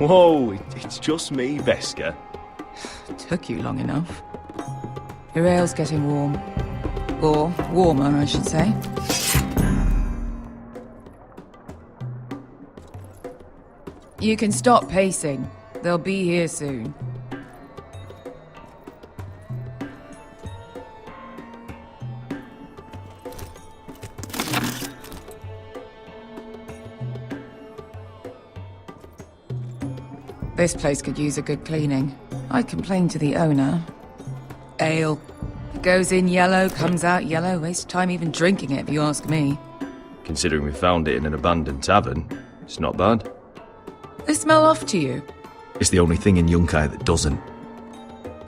Whoa, it's just me, Veska. Took you long enough. Your ale's getting warm. Or warmer, I should say. You can stop pacing. They'll be here soon. This place could use a good cleaning. I complained to the owner. Ale. Goes in yellow, comes out yellow. Waste time even drinking it, if you ask me. Considering we found it in an abandoned tavern, it's not bad. They smell off to you. It's the only thing in Yunkai that doesn't.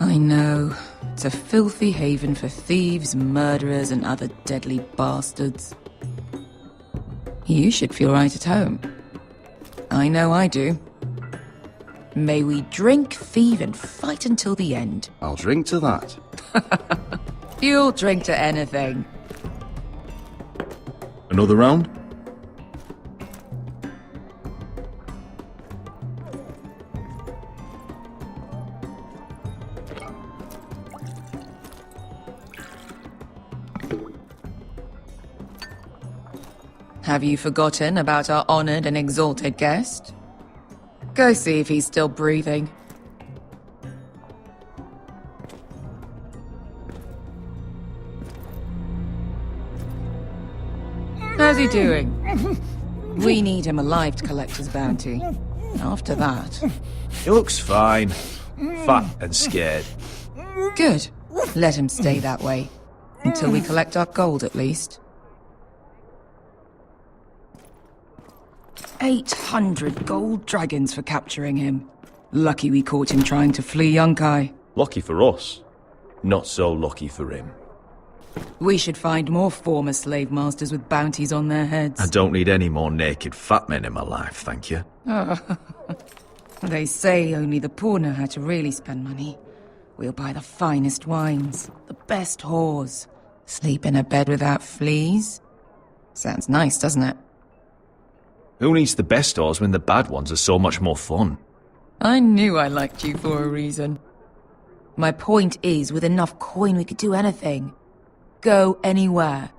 I know. It's a filthy haven for thieves, murderers, and other deadly bastards. You should feel right at home. I know I do. May we drink, thieve, and fight until the end. I'll drink to that. You'll drink to anything. Another round? Have you forgotten about our honored and exalted guest? Go see if he's still breathing. How's he doing? We need him alive to collect his bounty. After that... He looks fine. Fat and scared. Good. Let him stay that way. Until we collect our gold, at least. 800 gold dragons for capturing him. Lucky we caught him trying to flee Yunkai. Lucky for us. Not so lucky for him. We should find more former slave masters with bounties on their heads. I don't need any more naked fat men in my life, thank you. They say only the poor know how to really spend money. We'll buy the finest wines, the best whores, sleep in a bed without fleas. Sounds nice, doesn't it? Who needs the best whores when the bad ones are so much more fun? I knew I liked you for a reason. My point is, with enough coin we could do anything. Go anywhere.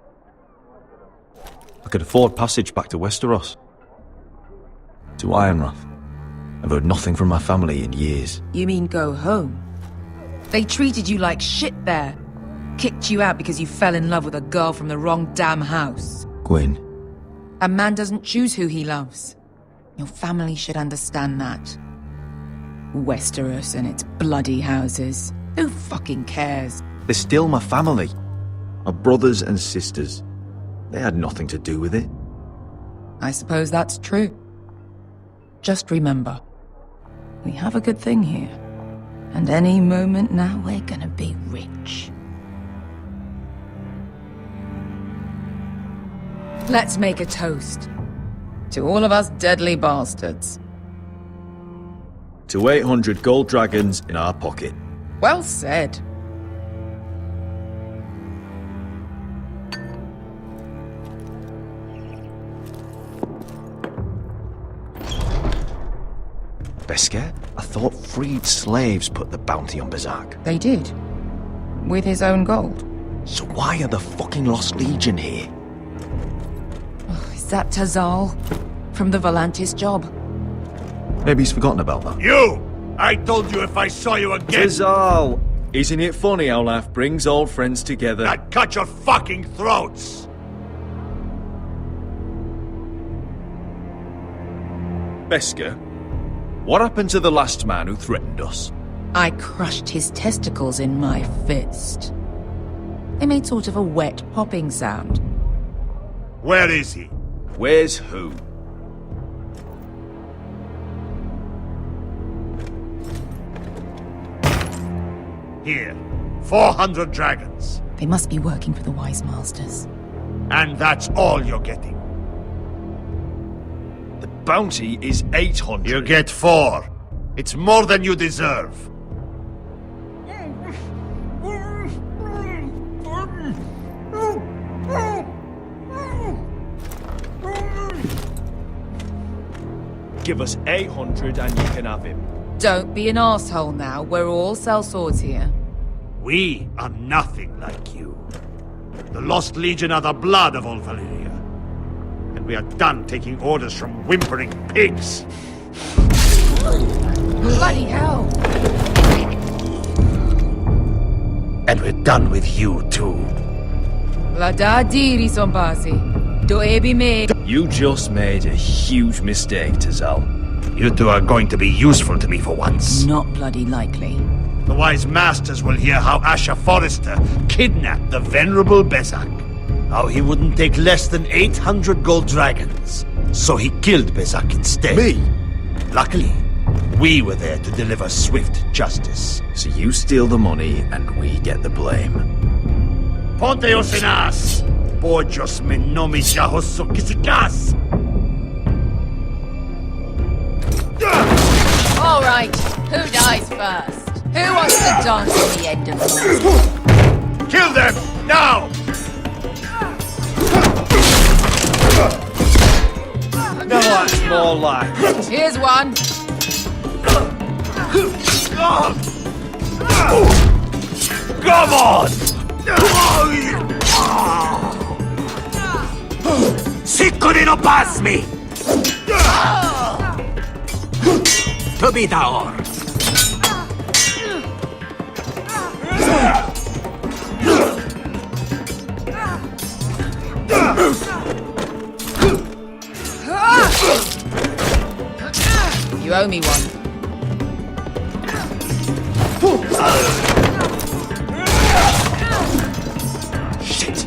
I could afford passage back to Westeros. To Ironrath. I've heard nothing from my family in years. You mean go home? They treated you like shit there. Kicked you out because you fell in love with a girl from the wrong damn house. Gwyn. A man doesn't choose who he loves. Your family should understand that. Westeros and its bloody houses. Who fucking cares? They're still my family. My brothers and sisters. They had nothing to do with it. I suppose that's true. Just remember, we have a good thing here. And any moment now we're gonna be rich. Let's make a toast. To all of us deadly bastards. To 800 gold dragons in our pocket. Well said. Beskar? I thought freed slaves put the bounty on Berserk. They did. With his own gold. So why are the fucking Lost Legion here? Is that Tazal? From the Volantis job? Maybe he's forgotten about that. You! I told you if I saw you again... Tazal! Isn't it funny how life brings old friends together? I'd cut your fucking throats! Beskar, what happened to the last man who threatened us? I crushed his testicles in my fist. They made sort of a wet popping sound. Where is he? Where's who? Here, 400 dragons. They must be working for the Wise Masters. And that's all you're getting. The bounty is 800. You get 4. It's more than you deserve. Give us 800 and you can have him. Don't be an asshole now. We're all sellswords here. We are nothing like you. The Lost Legion are the blood of all Valyria. And we are done taking orders from whimpering pigs. Bloody hell! And we're done with you, too. La da diri sombasi. Do ebi me. You just made a huge mistake, Tazal. You two are going to be useful to me for once. Not bloody likely. The Wise Masters will hear how Asher Forrester kidnapped the venerable Bezak. How he wouldn't take less than 800 gold dragons. So he killed Bezak instead. Me? Luckily, we were there to deliver swift justice. So you steal the money and we get the blame. Ponteos en as! Pojos me nomis yahoso kisikas! All right, who dies first? Who wants to dance at the end of the night? Kill them! Now! No, that's more like it. Here's one. Come on! Sikuri no pass me! To be daor. You owe me one. Shit!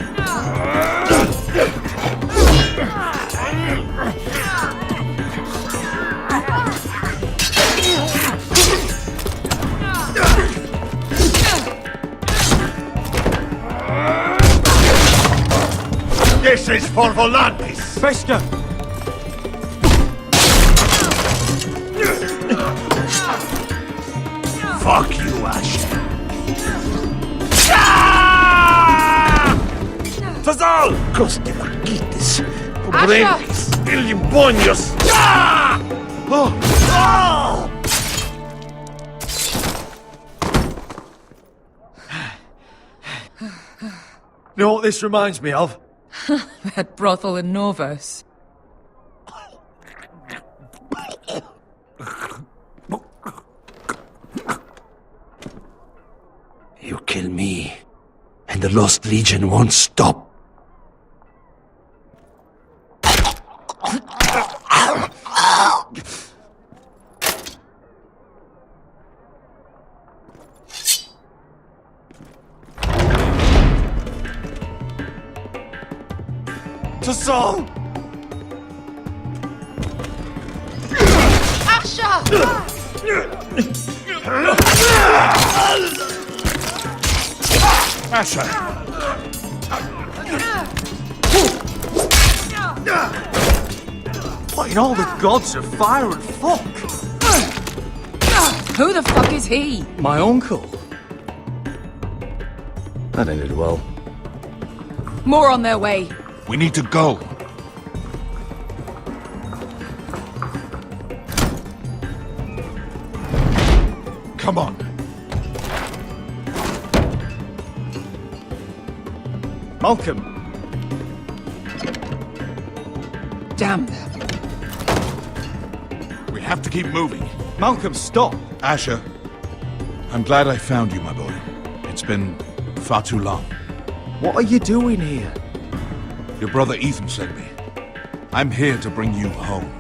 This is for Volantis! Bester! Fuck you, Ash. Tazal! Coste vaquites. Asha! Pobrenis. Ilibonios. You know what this reminds me of? That brothel in Norvos. You kill me, and the Lost Legion won't stop. Tazal! Asher! What in all the gods of fire and fuck? Who the fuck is he? My uncle. That ended well. More on their way. We need to go. Come on. Malcolm! Damn them. We have to keep moving. Malcolm, stop! Asher, I'm glad I found you, my boy. It's been far too long. What are you doing here? Your brother Ethan sent me. I'm here to bring you home.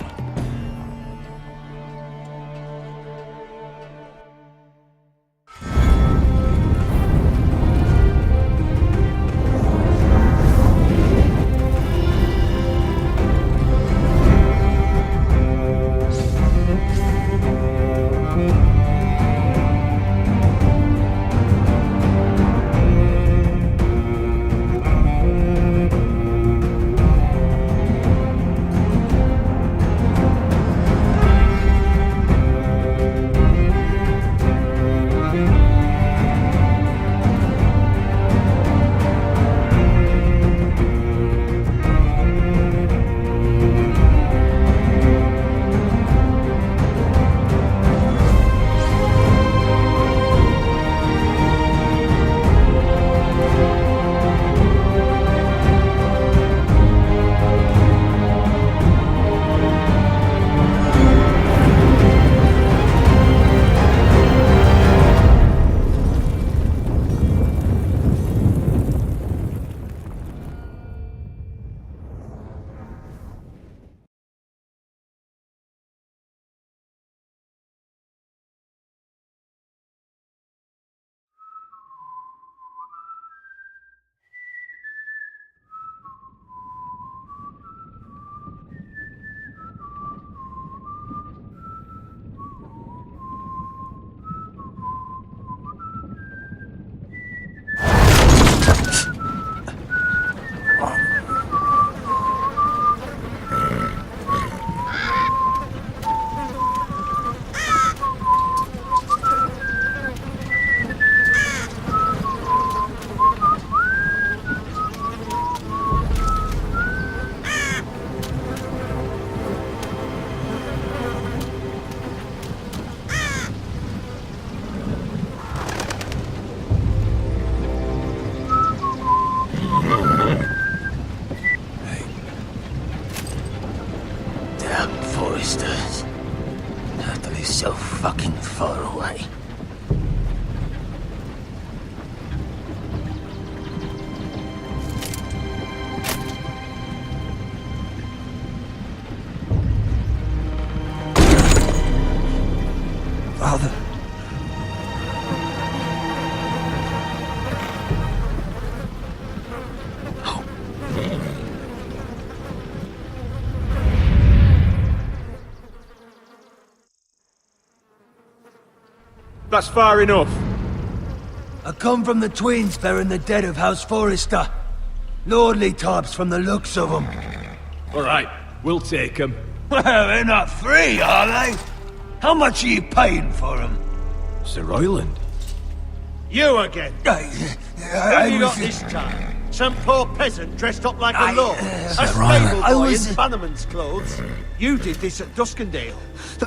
Foresters. Turtle is so fucking far away. Father. That's far enough. I come from the twins bearing the dead of House Forrester. Lordly types from the looks of them. All right, we'll take them. Well, they're not free, are they? How much are you paying for them? Sir Royland. You again. Who you got this time? Some poor peasant dressed up like a lord. A stable boy in Bannerman's clothes. You did this at Duskendale.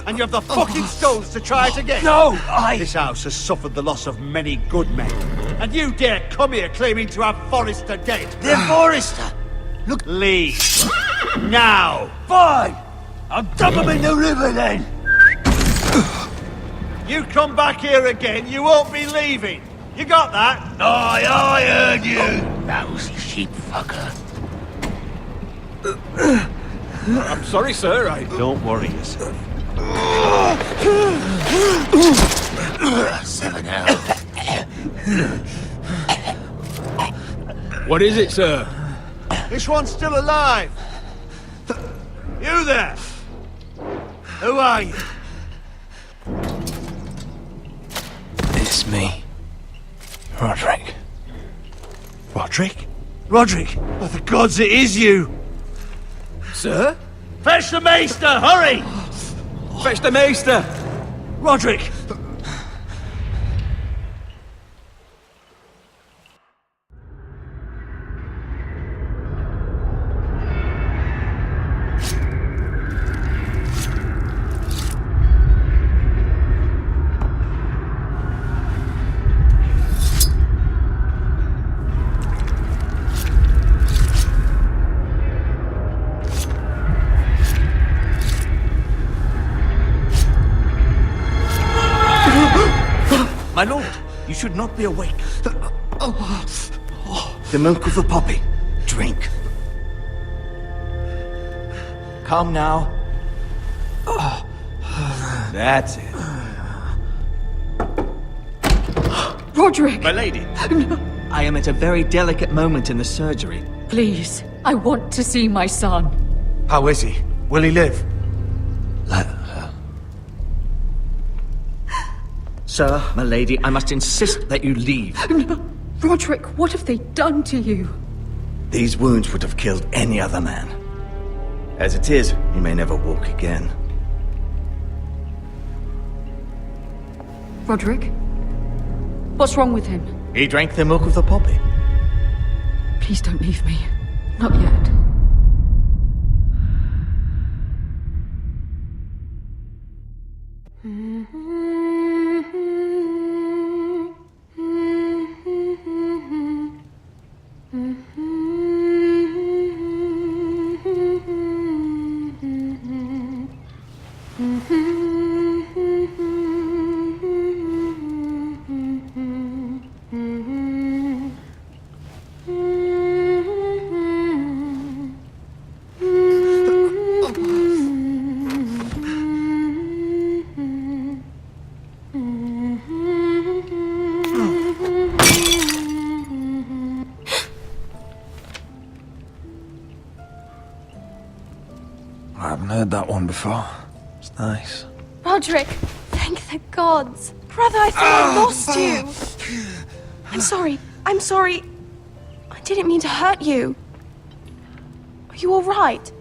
And you have the fucking stones to try it again. No, This house has suffered the loss of many good men. And you dare come here claiming to have Forrester dead. They're Forrester. Look, Leave. Now. fine. I'll dump them in the river then. You come back here again, you won't be leaving. You got that? Aye, I heard you. Lousy sheep fucker. I'm sorry, sir. Don't worry yourself. 7L. What is it, sir? This one's still alive. You there? Who are you? It's me. Roderick. Roderick? Roderick? Oh, the gods, it is you! Sir? Fetch the maester, hurry! Fetch the maester! Roderick! My lord, you should not be awake. The milk of the poppy. Drink. Come now. That's it. Roderick! My lady. I am at a very delicate moment in the surgery. Please, I want to see my son. How is he? Will he live? Sir, my lady, I must insist that you leave. No. Roderick, what have they done to you? These wounds would have killed any other man. As it is, he may never walk again. Roderick? What's wrong with him? He drank the milk of the poppy. Please don't leave me. Not yet. I haven't heard that one before. It's nice. Roderick, thank the gods. Brother, I thought I lost you. I'm sorry. I'm sorry. I didn't mean to hurt you. Are you all right?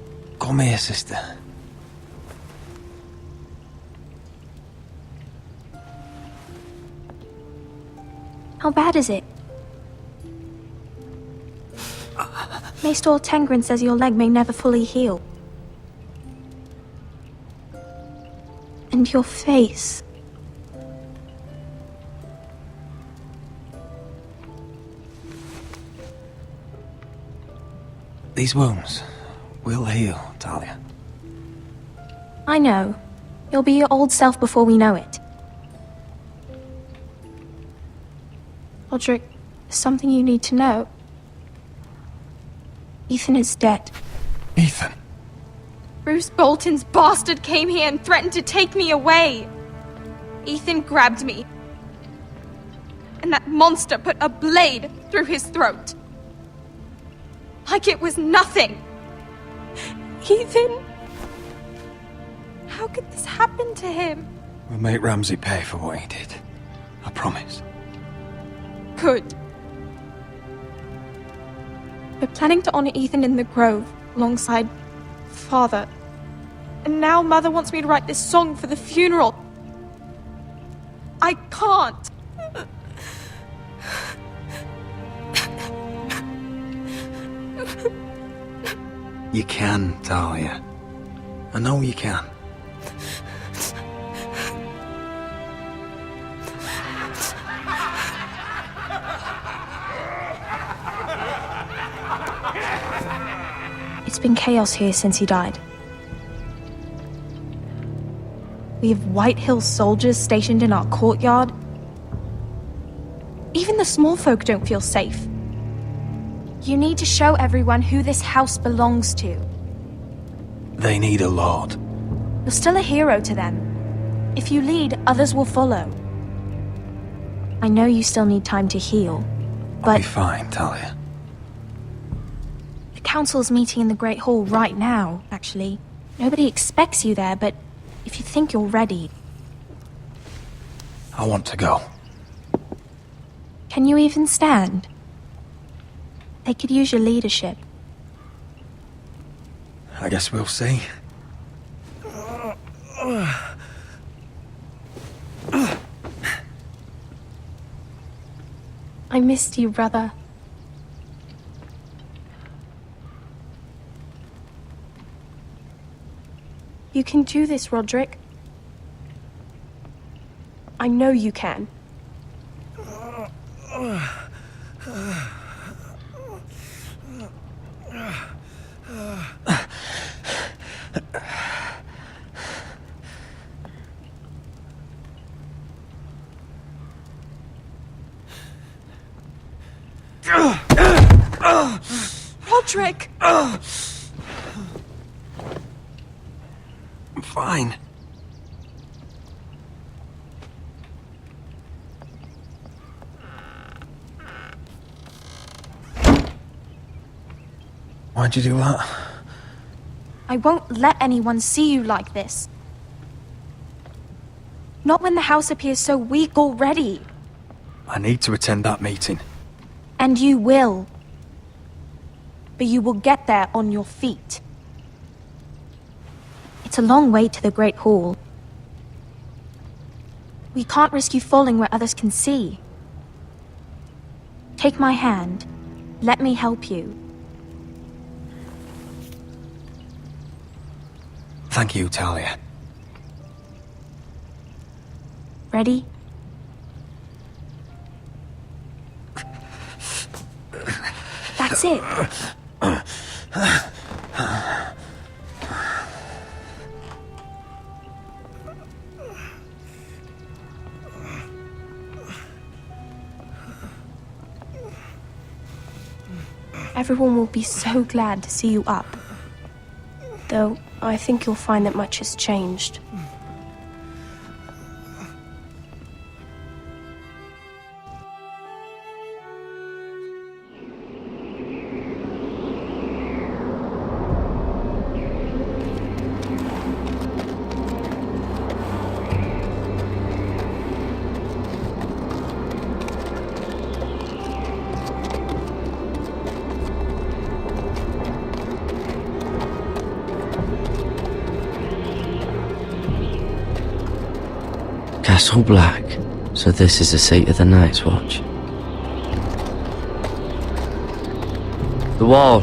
Come here, sister. How bad is it? Maester Tengrin says your leg may never fully heal. And your face. These wounds will heal, Talia. I know. You'll be your old self before we know it. Roderick, there's something you need to know. Ethan is dead. Ethan? Bruce Bolton's bastard came here and threatened to take me away. Ethan grabbed me. And that monster put a blade through his throat. Like it was nothing. Ethan... How could this happen to him? We'll make Ramsay pay for what he did. I promise. Good. We're planning to honor Ethan in the Grove, alongside Father. And now Mother wants me to write this song for the funeral. I can't. You can, Talia. I know you can. It's been chaos here since he died. We have White Hill soldiers stationed in our courtyard. Even the small folk don't feel safe. You need to show everyone who this house belongs to. They need a lord. You're still a hero to them. If you lead, others will follow. I know you still need time to heal, I'll but be fine, Talia. the council's meeting in the Great Hall right now, actually. Nobody expects you there, but if you think you're ready, I want to go. can you even stand? They could use your leadership. I guess we'll see. I missed you, brother. You can do this, Roderick. I know you can. Roderick! I'm fine. Why'd you do that? I won't let anyone see you like this. Not when the house appears so weak already. I need to attend that meeting. And you will. But you will get there on your feet. It's a long way to the Great Hall. We can't risk you falling where others can see. Take my hand. Let me help you. Thank you, Talia. Ready? That's it. Everyone will be so glad to see you up. Though, I think you'll find that much has changed. Castle Black. So this is the seat of the Night's Watch. The wall.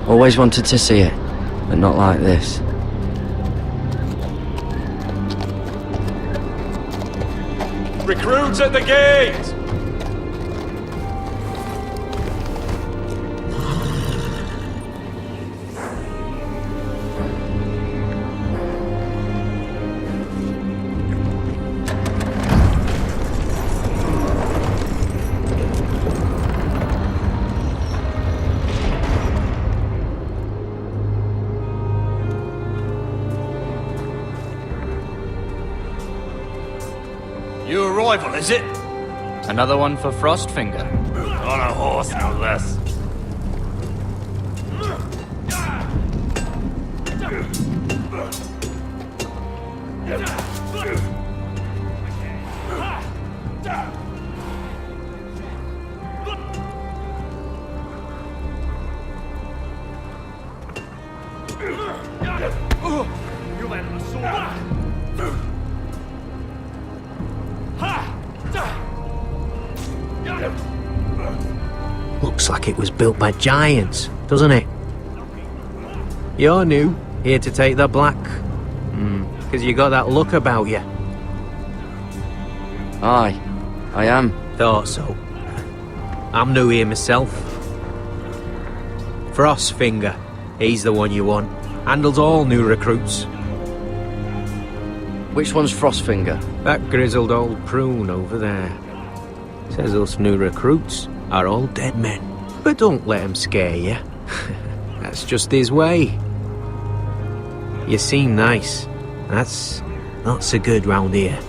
Always wanted to see it, but not like this. Recruits at the gate! New arrival, is it? Another one for Frostfinger. On a horse, no less. Looks like it was built by giants, doesn't it? You're new, here to take the black. Because you got that look about you. Aye, I am. Thought so. I'm new here myself. Frostfinger, he's the one you want. Handles all new recruits. Which one's Frostfinger? That grizzled old prune over there. Says us new recruits are all dead men. But don't let him scare you. That's just his way. You seem nice. That's not so good round here.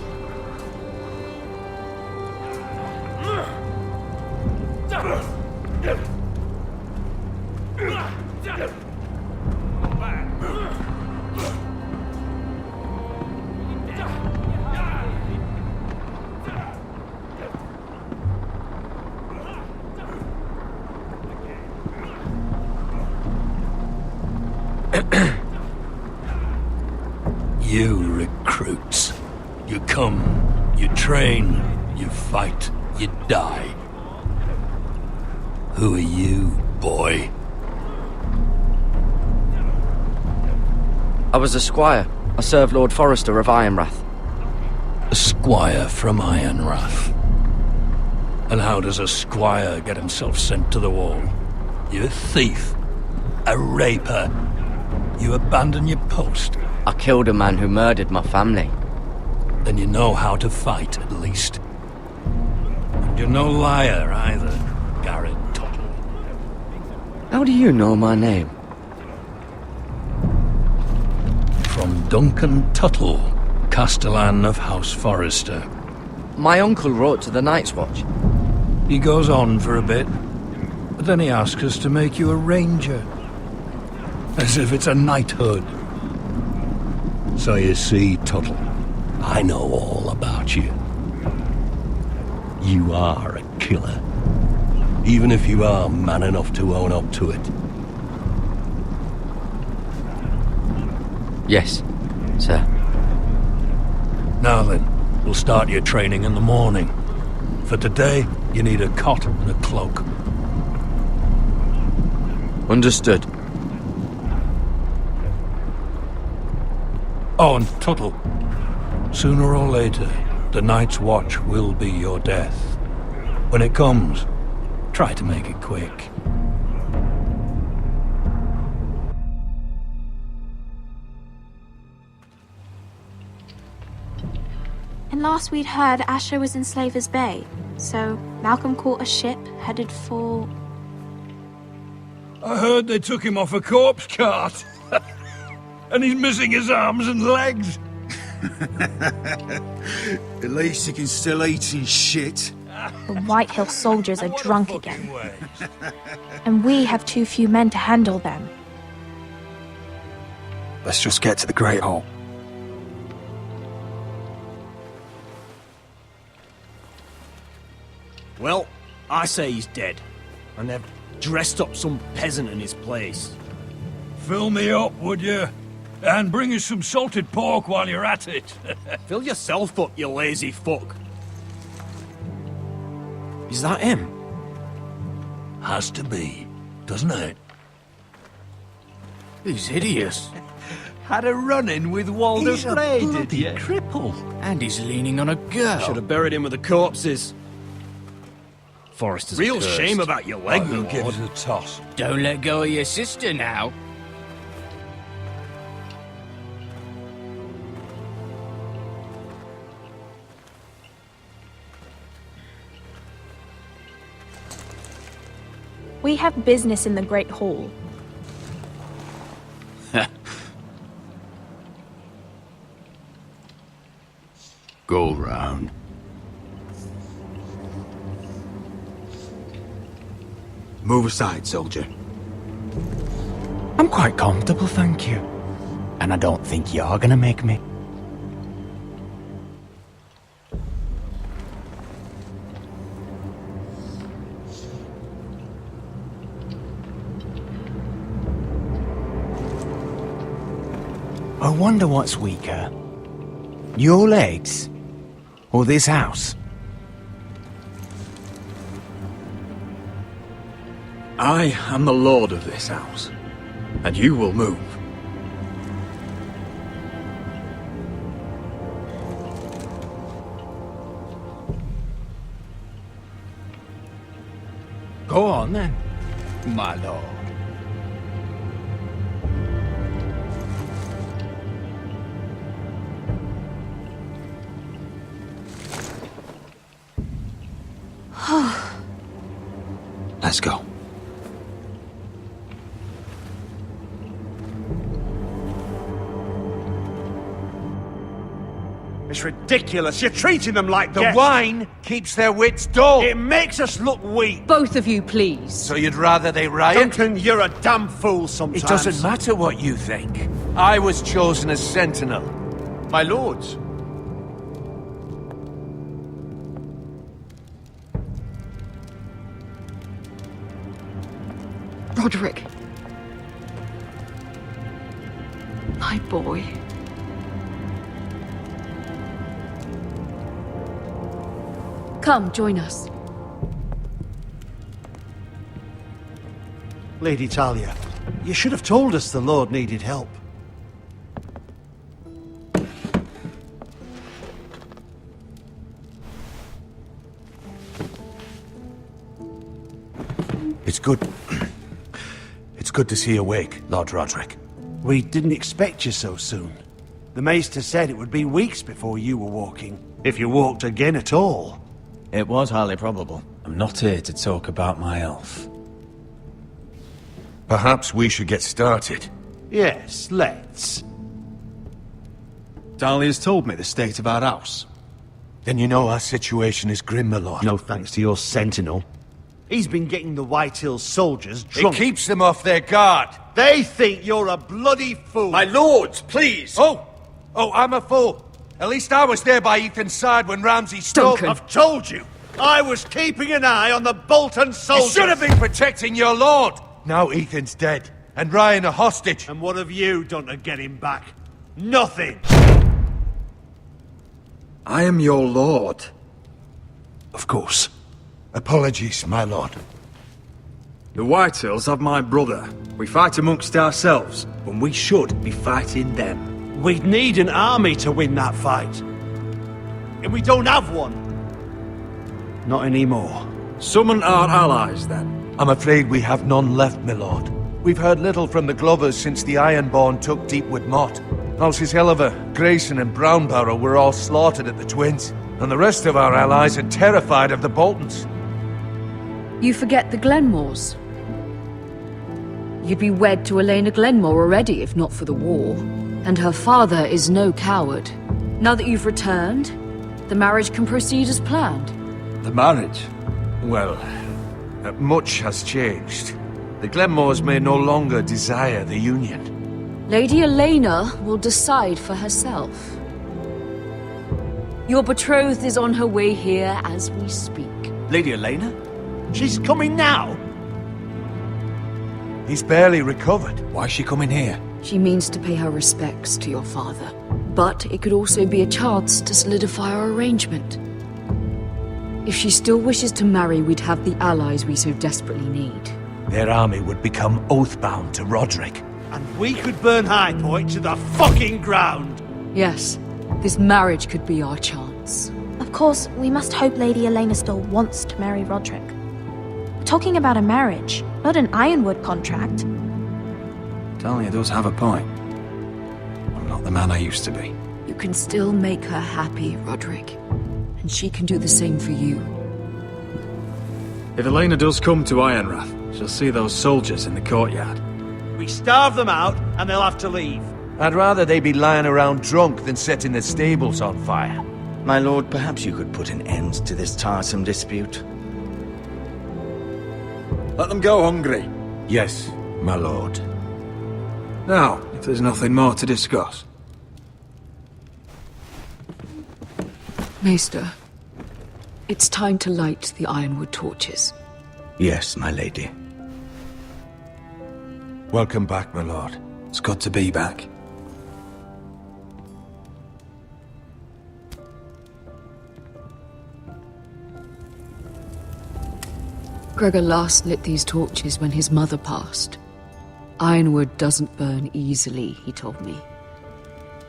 You recruits. You come, you train, you fight, you die. Who are you, boy? I was a squire. I served Lord Forrester of Ironrath. A squire from Ironrath. And how does a squire get himself sent to the wall? You a thief? A raper? You abandon your post? I killed a man who murdered my family. Then you know how to fight, at least. And you're no liar, either, Garrett Tuttle. How do you know my name? From Duncan Tuttle, Castellan of House Forrester. My uncle wrote to the Night's Watch. He goes on for a bit, but then he asks us to make you a ranger. As if it's a knighthood. So you see, Tuttle, I know all about you. You are a killer. Even if you are man enough to own up to it. Yes, sir. Now then, we'll start your training in the morning. For today, you need a cot and a cloak. Understood. Oh, and Tuttle, sooner or later, the Night's Watch will be your death. When it comes, try to make it quick. And last we'd heard, Asher was in Slaver's Bay, so Malcolm caught a ship headed for... I heard they took him off a corpse cart. And he's missing his arms and legs. At least he can still eat and shit. The White Hill soldiers are drunk again. And we have too few men to handle them. Let's just get to the Great Hall. Well, I say he's dead. And they've dressed up some peasant in his place. Fill me up, would you? And bring us some salted pork while you're at it. Fill yourself up, you lazy fuck. Is that him? Has to be, doesn't it? He's hideous. Had a run-in with Walder He's a Frey, did bloody you? cripple. And he's leaning on a girl. Should have buried him with the corpses. Forrester's Real cursed. shame about your leg, Who'll my give lord. us a toss? Don't let go of your sister now. We have business in the Great Hall. Go round. Move aside, soldier. I'm quite comfortable, thank you. And I don't think you're gonna make me. I wonder what's weaker. Your legs? Or this house? I am the lord of this house, and you will move. Go on then, my lord. Let's go. It's ridiculous. You're treating them like The guests. wine keeps their wits dull. It makes us look weak. Both of you, please. So you'd rather they riot? Duncan, you're a damn fool sometimes. It doesn't matter what you think. I was chosen as sentinel. My lords. Roderick. My boy. Come, join us. Lady Talia, you should have told us the Lord needed help. It's good. It's good to see you awake, Lord Roderick. We didn't expect you so soon. The Maester said it would be weeks before you were walking, if you walked again at all. It was highly probable. I'm not here to talk about my elf. Perhaps we should get started. Yes, let's. Dahlia's told me the state of our house. Then you know our situation is grim, my lord. No thanks to your sentinel. He's been getting the White Hills soldiers drunk. It keeps them off their guard. They think you're a bloody fool. My lords, please! Oh, I'm a fool. At least I was there by Ethan's side when Ramsay stole... Duncan. I've told you. I was keeping an eye on the Bolton soldiers. You should have been protecting your lord. Now Ethan's dead, and Ryan a hostage. And what have you done to get him back? Nothing. I am your lord. Of course. Apologies, my lord. The Whitehills have my brother. We fight amongst ourselves, when we should be fighting them. We'd need an army to win that fight. And we don't have one. Not anymore. Summon our allies, then. I'm afraid we have none left, my lord. We've heard little from the Glovers since the Ironborn took Deepwood Motte. Houses Helliver, Grayson and Brownbarrow were all slaughtered at the Twins, and the rest of our allies are terrified of the Boltons. You forget the Glenmores. You'd be wed to Elena Glenmore already if not for the war. And her father is no coward. Now that you've returned, the marriage can proceed as planned. The marriage? Well, much has changed. The Glenmores may no longer desire the union. Lady Elena will decide for herself. Your betrothed is on her way here as we speak. Lady Elena? She's coming now? He's barely recovered. Why is she coming here? She means to pay her respects to your father. But it could also be a chance to solidify our arrangement. If she still wishes to marry, we'd have the allies we so desperately need. Their army would become oath-bound to Roderick. And we could burn High Point to the fucking ground! Yes, this marriage could be our chance. Of course, we must hope Lady Elena still wants to marry Roderick. We're talking about a marriage, not an Ironwood contract. Talia does have a point. I'm not the man I used to be. You can still make her happy, Roderick. And she can do the same for you. If Elena does come to Ironrath, she'll see those soldiers in the courtyard. We starve them out, and they'll have to leave. I'd rather they be lying around drunk than setting the stables on fire. My lord, perhaps you could put an end to this tiresome dispute. Let them go hungry. Yes, my lord. Now, if there's nothing more to discuss. Maester, it's time to light the ironwood torches. Yes, my lady. Welcome back, my lord. It's good to be back. Gregor last lit these torches when his mother passed. Ironwood doesn't burn easily, he told me.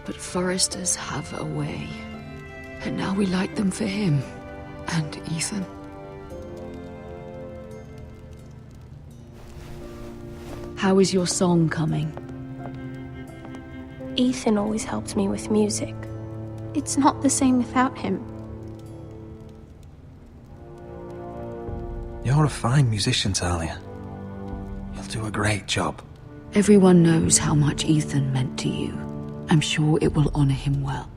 But foresters have a way. And now we light them for him. And Ethan. How is your song coming? Ethan always helped me with music. It's not the same without him. You're a fine musician, Talia. You'll do a great job. Everyone knows how much Ethan meant to you. I'm sure it will honor him well.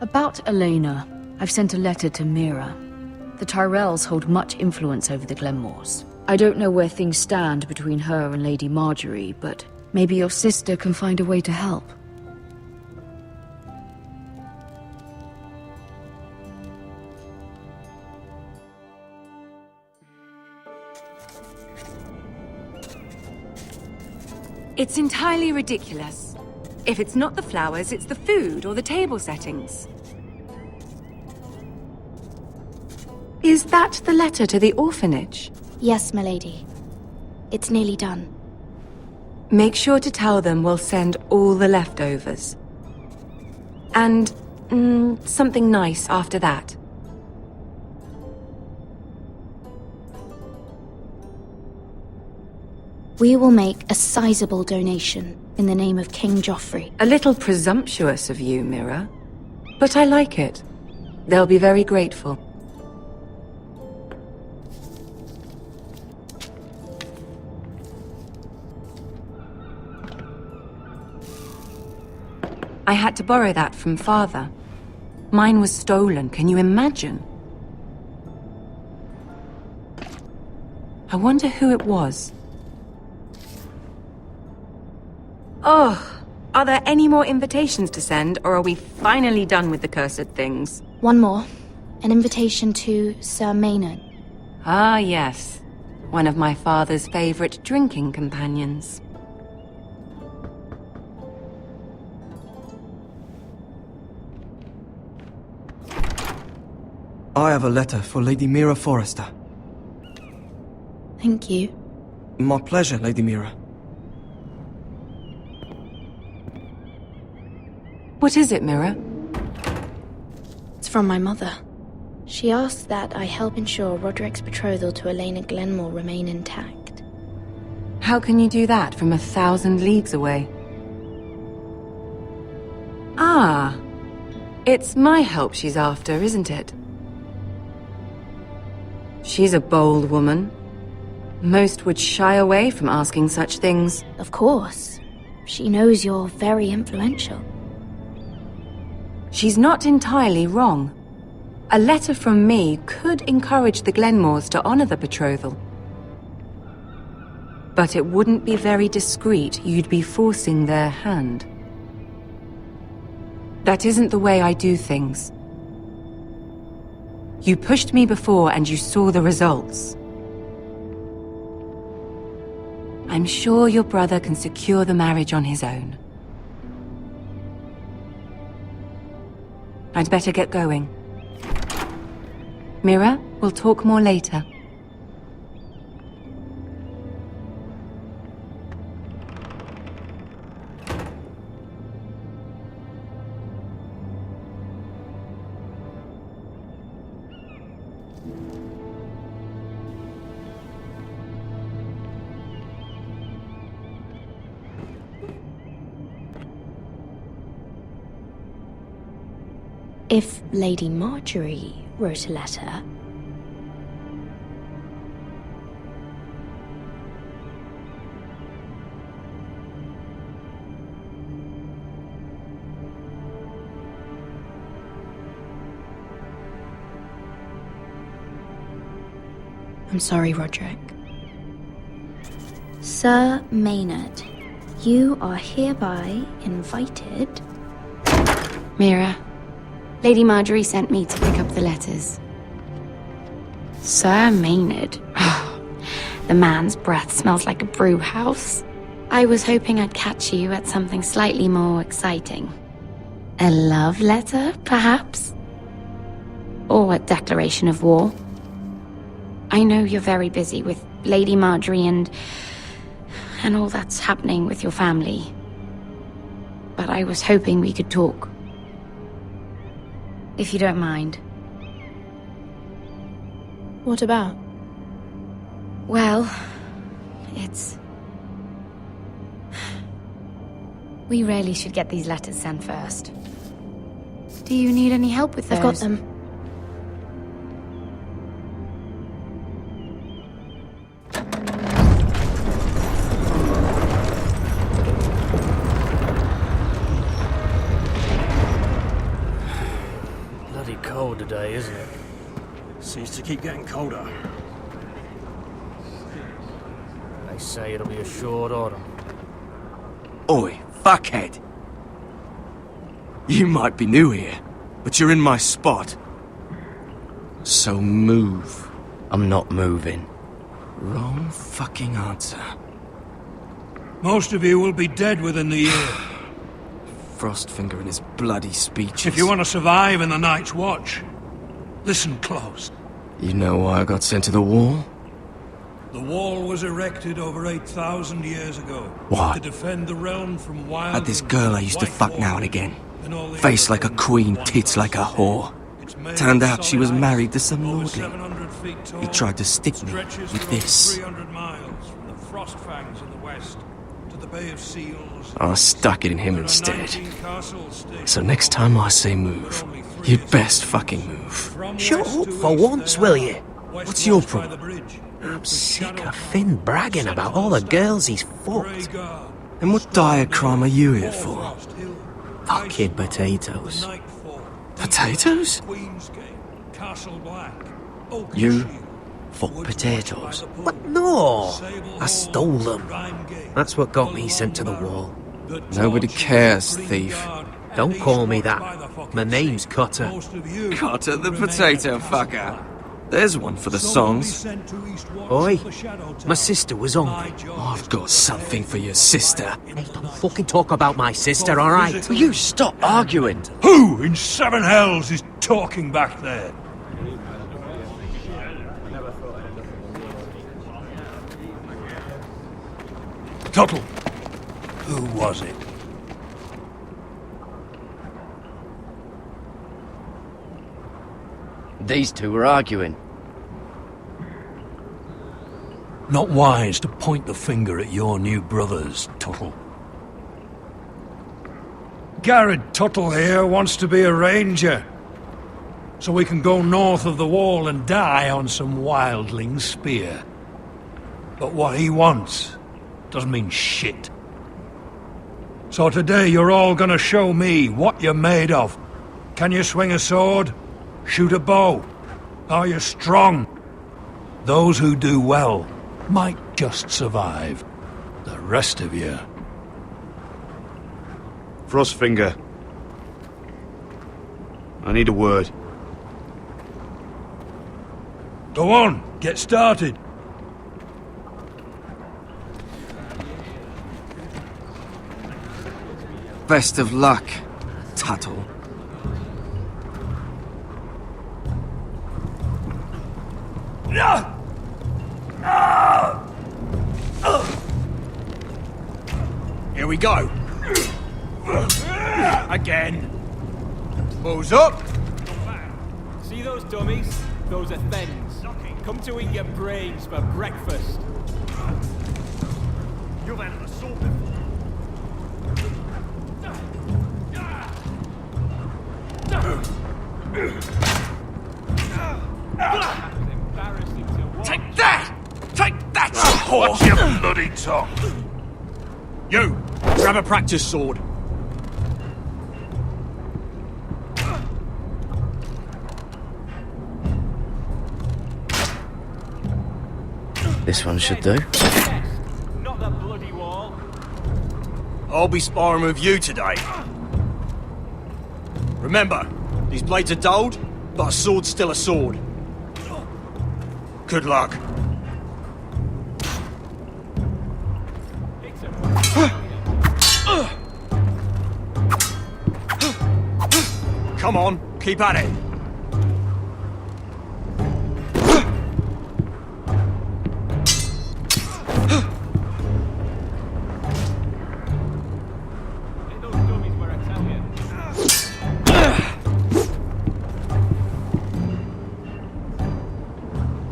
About Elena, I've sent a letter to Mira. The Tyrells hold much influence over the Glenmores. I don't know where things stand between her and Lady Marjorie, but maybe your sister can find a way to help. It's entirely ridiculous. If it's not the flowers, it's the food or the table settings. Is that the letter to the orphanage? Yes, milady. It's nearly done. Make sure to tell them we'll send all the leftovers. And, something nice after that. We will make a sizable donation in the name of King Joffrey. A little presumptuous of you, Mira. But I like it. They'll be very grateful. I had to borrow that from Father. Mine was stolen, can you imagine? I wonder who it was. Oh, are there any more invitations to send, or are we finally done with the cursed things? One more. An invitation to Sir Maynard. Ah, yes. One of my father's favorite drinking companions. I have a letter for Lady Mira Forrester. Thank you. My pleasure, Lady Mira. What is it, Mira? It's from my mother. She asks that I help ensure Roderick's betrothal to Elena Glenmore remain intact. How can you do that from 1,000 leagues away? Ah, it's my help she's after, isn't it? She's a bold woman. Most would shy away from asking such things. Of course. She knows you're very influential. She's not entirely wrong. A letter from me could encourage the Glenmores to honor the betrothal. But it wouldn't be very discreet. You'd be forcing their hand. That isn't the way I do things. You pushed me before and you saw the results. I'm sure your brother can secure the marriage on his own. I'd better get going. Mira, we'll talk more later. If Lady Marjorie wrote a letter... I'm sorry, Roderick. Sir Maynard, you are hereby invited. Mira, Lady Marjorie sent me to pick up the letters. Sir Maynard. The man's breath smells like a brew house. I was hoping I'd catch you at something slightly more exciting. A love letter, perhaps? Or a declaration of war? I know you're very busy with Lady Marjorie and all that's happening with your family. But I was hoping we could talk. If you don't mind. What about? Well, it's... We really should get these letters sent first. Do you need any help with those? I've got them. Bloody cold today, isn't it? Seems to keep getting colder. They say it'll be a short autumn. Oi, fuckhead. You might be new here, but you're in my spot. So move. I'm not moving. Wrong fucking answer. Most of you will be dead within the year. Frostfinger and his bloody speeches. If you want to survive in the Night's Watch, listen close. You know why I got sent to the wall? The wall was erected over 8,000 years ago. What? To defend the realm from wild... Had this girl I used to fuck now and again. Face like a queen, tits like a whore. Turned out she was married to some lordling. He tried to stick me with this. 300 miles from the Frostfangs in the west to the Bay of Seals. I stuck it in him instead. So next time I say move, you'd best fucking move. Shut up for once, will you? What's your problem? I'm sick of Finn bragging about all the girls he's fucked. And what dire crime are you here for? Fucking potatoes. Potatoes? You fuck potatoes? What? No! I stole them. That's what got me sent to the wall. Nobody cares, thief. Don't call me that. My name's Cutter. Cutter the potato fucker. There's one for the songs. Oi, my sister was hungry. I've got something for your sister. Hey, don't fucking talk about my sister, alright? Will you stop arguing? Who in seven hells is talking back there? Tuttle. Who was it? These two were arguing. Not wise to point the finger at your new brothers, Tuttle. Garrett Tuttle here wants to be a ranger, so we can go north of the wall and die on some wildling spear. But what he wants doesn't mean shit. So today you're all gonna show me what you're made of. Can you swing a sword? Shoot a bow? Are you strong? Those who do well might just survive. The rest of you... Frostfinger. I need a word. Go on, get started. Best of luck, Tuttle. Here we go. Again. Balls up. See those dummies? Those are thens. Come to eat your brains for breakfast. You've had an assault Take that! Take that, you whore! Watch your bloody tongue! You! Grab a practice sword. This one should do. Not the bloody wall. I'll be sparring with you today. Remember, these blades are dulled, but a sword's still a sword. Good luck. Come on, keep at it.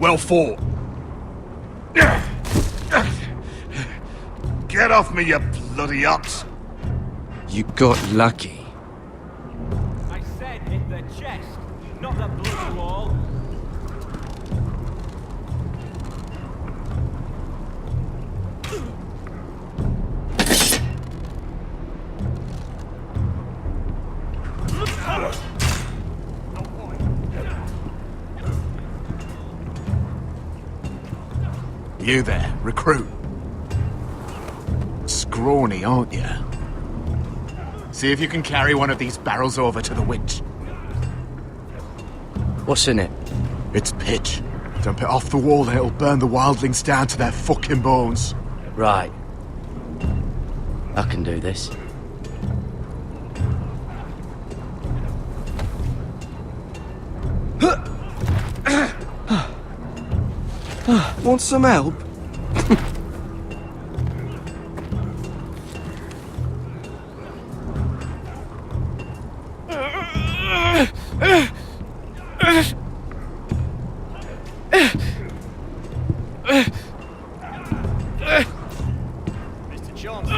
Well fought. Get off me, you bloody ox! You got lucky. I said hit the chest, not the bloody wall. You there, recruit. Scrawny, aren't you? See if you can carry one of these barrels over to the winch. What's in it? It's pitch. Dump it off the wall and it'll burn the wildlings down to their fucking bones. Right. I can do this. Want some help? Mr. Johnson.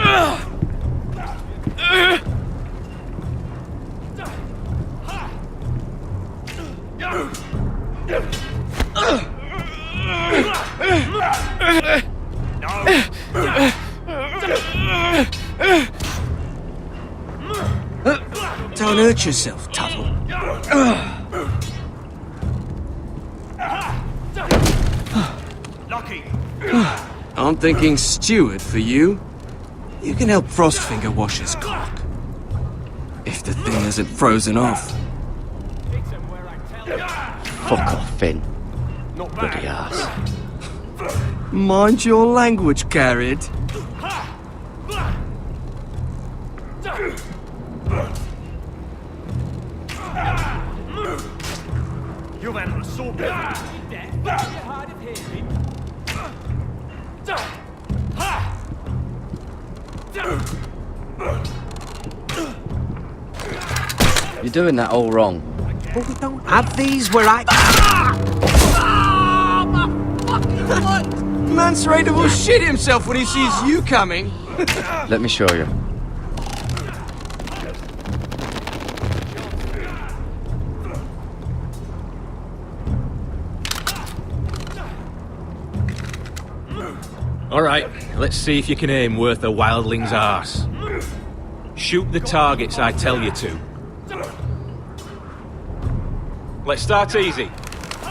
Don't hurt yourself, Tuttle. Lucky. I'm thinking steward for you. You can help Frostfinger wash his cock. If the thing isn't frozen off. Fuck off, Finn. Bloody ass. Mind your language, Carrot. You've handled a sword better. You're doing that all wrong. But we don't have these where I... Mance Raider will shit himself when he sees you coming. Let me show you. All right, let's see if you can aim worth a wildling's arse. Shoot the targets I tell you to. Let's start easy.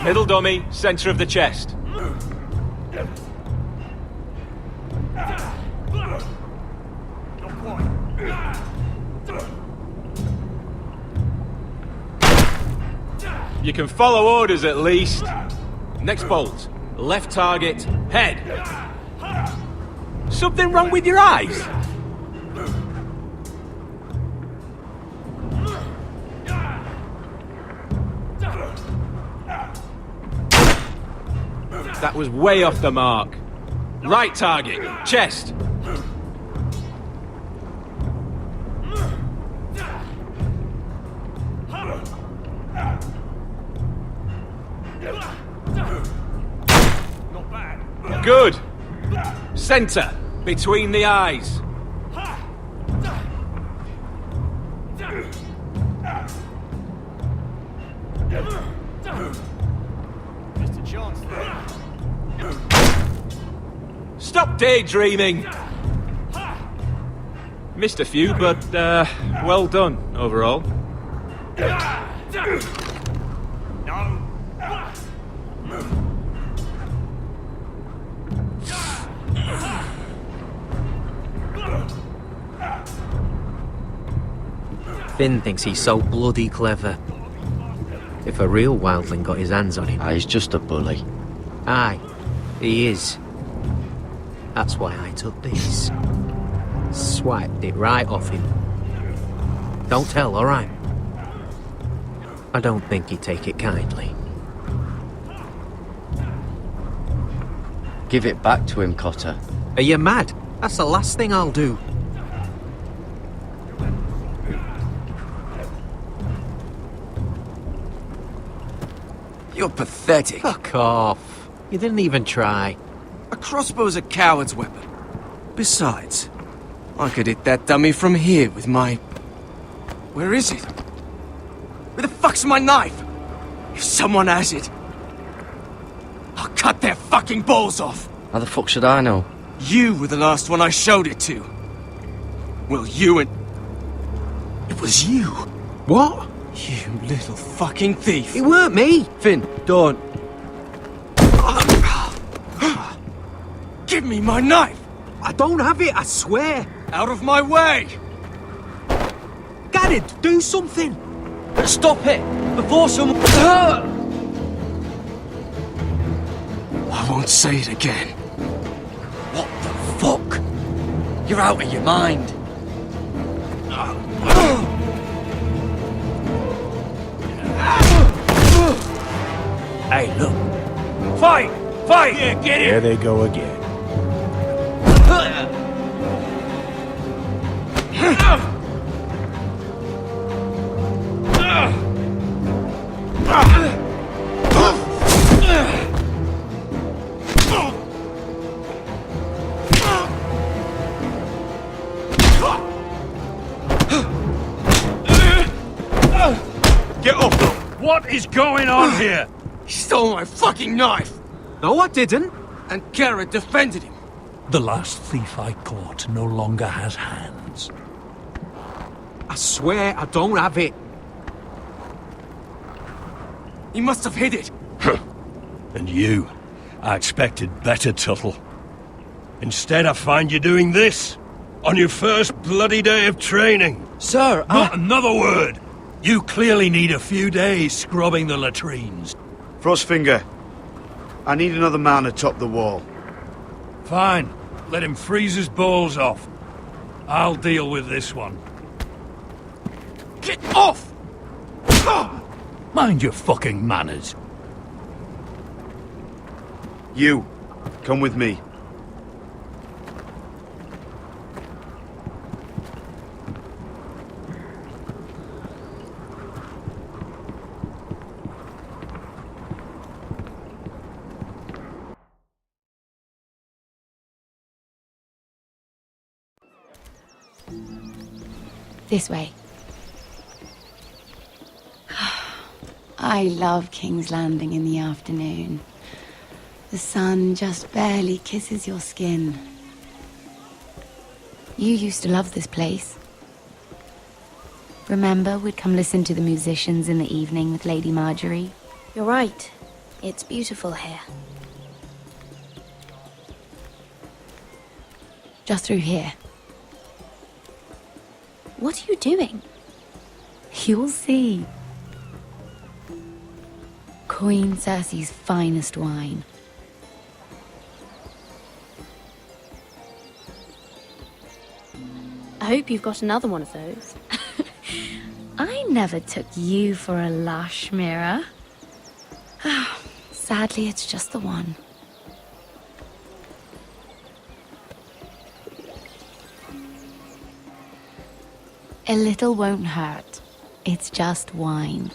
Middle dummy, center of the chest. You can follow orders at least. Next bolt. Left target, head. Something wrong with your eyes? That was way off the mark. Right target, chest. Good. Center, between the eyes. Mr. Johnson. Stop daydreaming. Missed a few, but well done overall. Finn thinks he's so bloody clever. If a real wildling got his hands on him... He's just a bully. Aye, he is. That's why I took this. Swiped it right off him. Don't tell, alright? I don't think he'd take it kindly. Give it back to him, Cotter. Are you mad? That's the last thing I'll do. You're pathetic. Fuck off. You didn't even try. A crossbow's a coward's weapon. Besides, I could hit that dummy from here with my... Where is it? Where the fuck's my knife? If someone has it, I'll cut their fucking balls off. How the fuck should I know? You were the last one I showed it to. Well, you and... It was you. What? You little fucking thief. It weren't me. Finn, don't. Give me my knife. I don't have it, I swear. Out of my way. Garrett, do something. Stop it, before someone... I won't say it again. What the fuck? You're out of your mind. Hey, look. Fight! Fight! Yeah, get it! There they go again. Get off them! What is going on here? He stole my fucking knife! No, I didn't. And Garrett defended him. The last thief I caught no longer has hands. I swear I don't have it. He must have hid it. And you? I expected better, Tuttle. Instead, I find you doing this. On your first bloody day of training. Sir, Not another word! You clearly need a few days scrubbing the latrines. Frostfinger, I need another man atop the wall. Fine. Let him freeze his balls off. I'll deal with this one. Get off! Mind your fucking manners. You, come with me. This way. I love King's Landing in the afternoon. The sun just barely kisses your skin. You used to love this place. Remember, we'd come listen to the musicians in the evening with Lady Marjorie? You're right. It's beautiful here. Just through here. What are you doing? You'll see. Queen Cersei's finest wine. I hope you've got another one of those. I never took you for a lush, Mira. Sadly, it's just the one. A little won't hurt. It's just wine.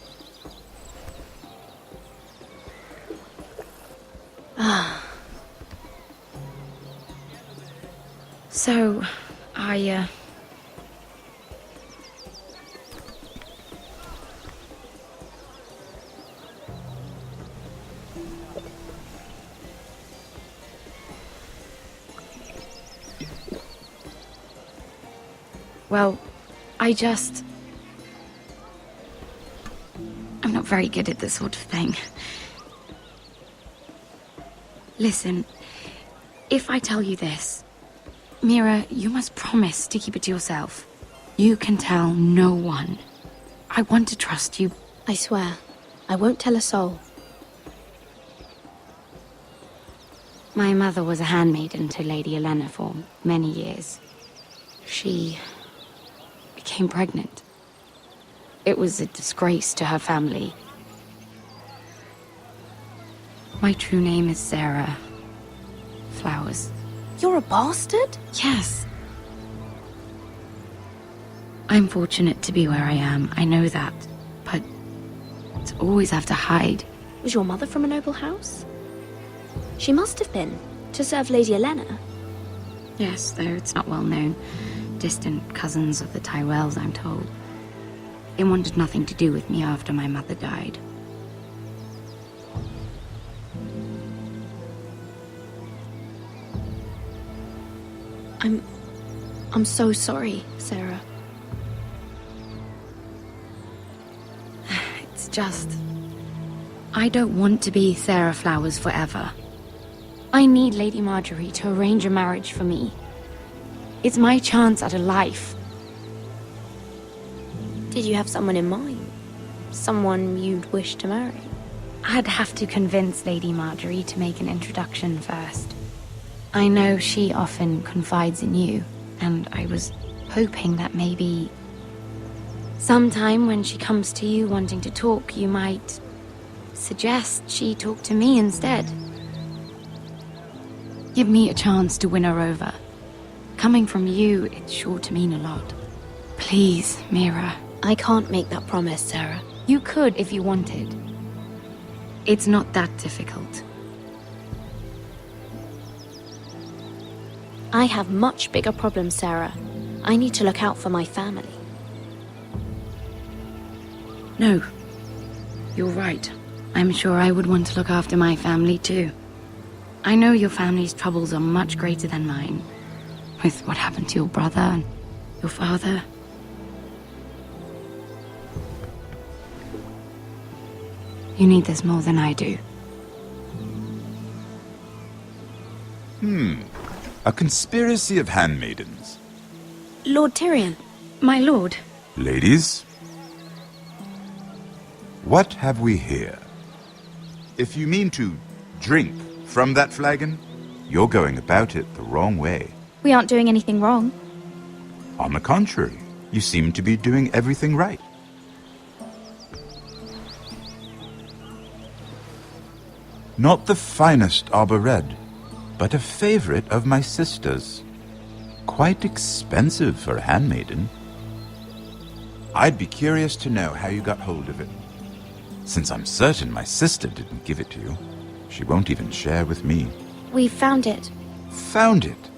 So, well, I'm not very good at this sort of thing. Listen, if I tell you this, Mira, you must promise to keep it to yourself. You can tell no one. I want to trust you. I swear, I won't tell a soul. My mother was a handmaiden to Lady Elena for many years. She became pregnant. It was a disgrace to her family. My true name is Sarah Flowers. You're a bastard? Yes. I'm fortunate to be where I am, I know that. But to always have to hide. Was your mother from a noble house? She must have been, to serve Lady Elena. Yes, though it's not well known. Distant cousins of the Tyrells, I'm told. They wanted nothing to do with me after my mother died. I'm so sorry, Sarah. It's just... I don't want to be Sarah Flowers forever. I need Lady Marjorie to arrange a marriage for me. It's my chance at a life. Did you have someone in mind? Someone you'd wish to marry? I'd have to convince Lady Marjorie to make an introduction first. I know she often confides in you, and I was hoping that maybe... sometime when she comes to you wanting to talk, you might suggest she talk to me instead. Give me a chance to win her over. Coming from you, it's sure to mean a lot. Please, Mira. I can't make that promise, Sarah. You could if you wanted. It's not that difficult. I have much bigger problems, Sarah. I need to look out for my family. No. You're right. I'm sure I would want to look after my family too. I know your family's troubles are much greater than mine. With what happened to your brother and your father. You need this more than I do. A conspiracy of handmaidens. Lord Tyrion. My lord. Ladies, what have we here? If you mean to drink from that flagon, you're going about it the wrong way. We aren't doing anything wrong. On the contrary, you seem to be doing everything right. Not the finest Arbor Red, but a favorite of my sister's. Quite expensive for a handmaiden. I'd be curious to know how you got hold of it. Since I'm certain my sister didn't give it to you, she won't even share with me. We found it. Found it?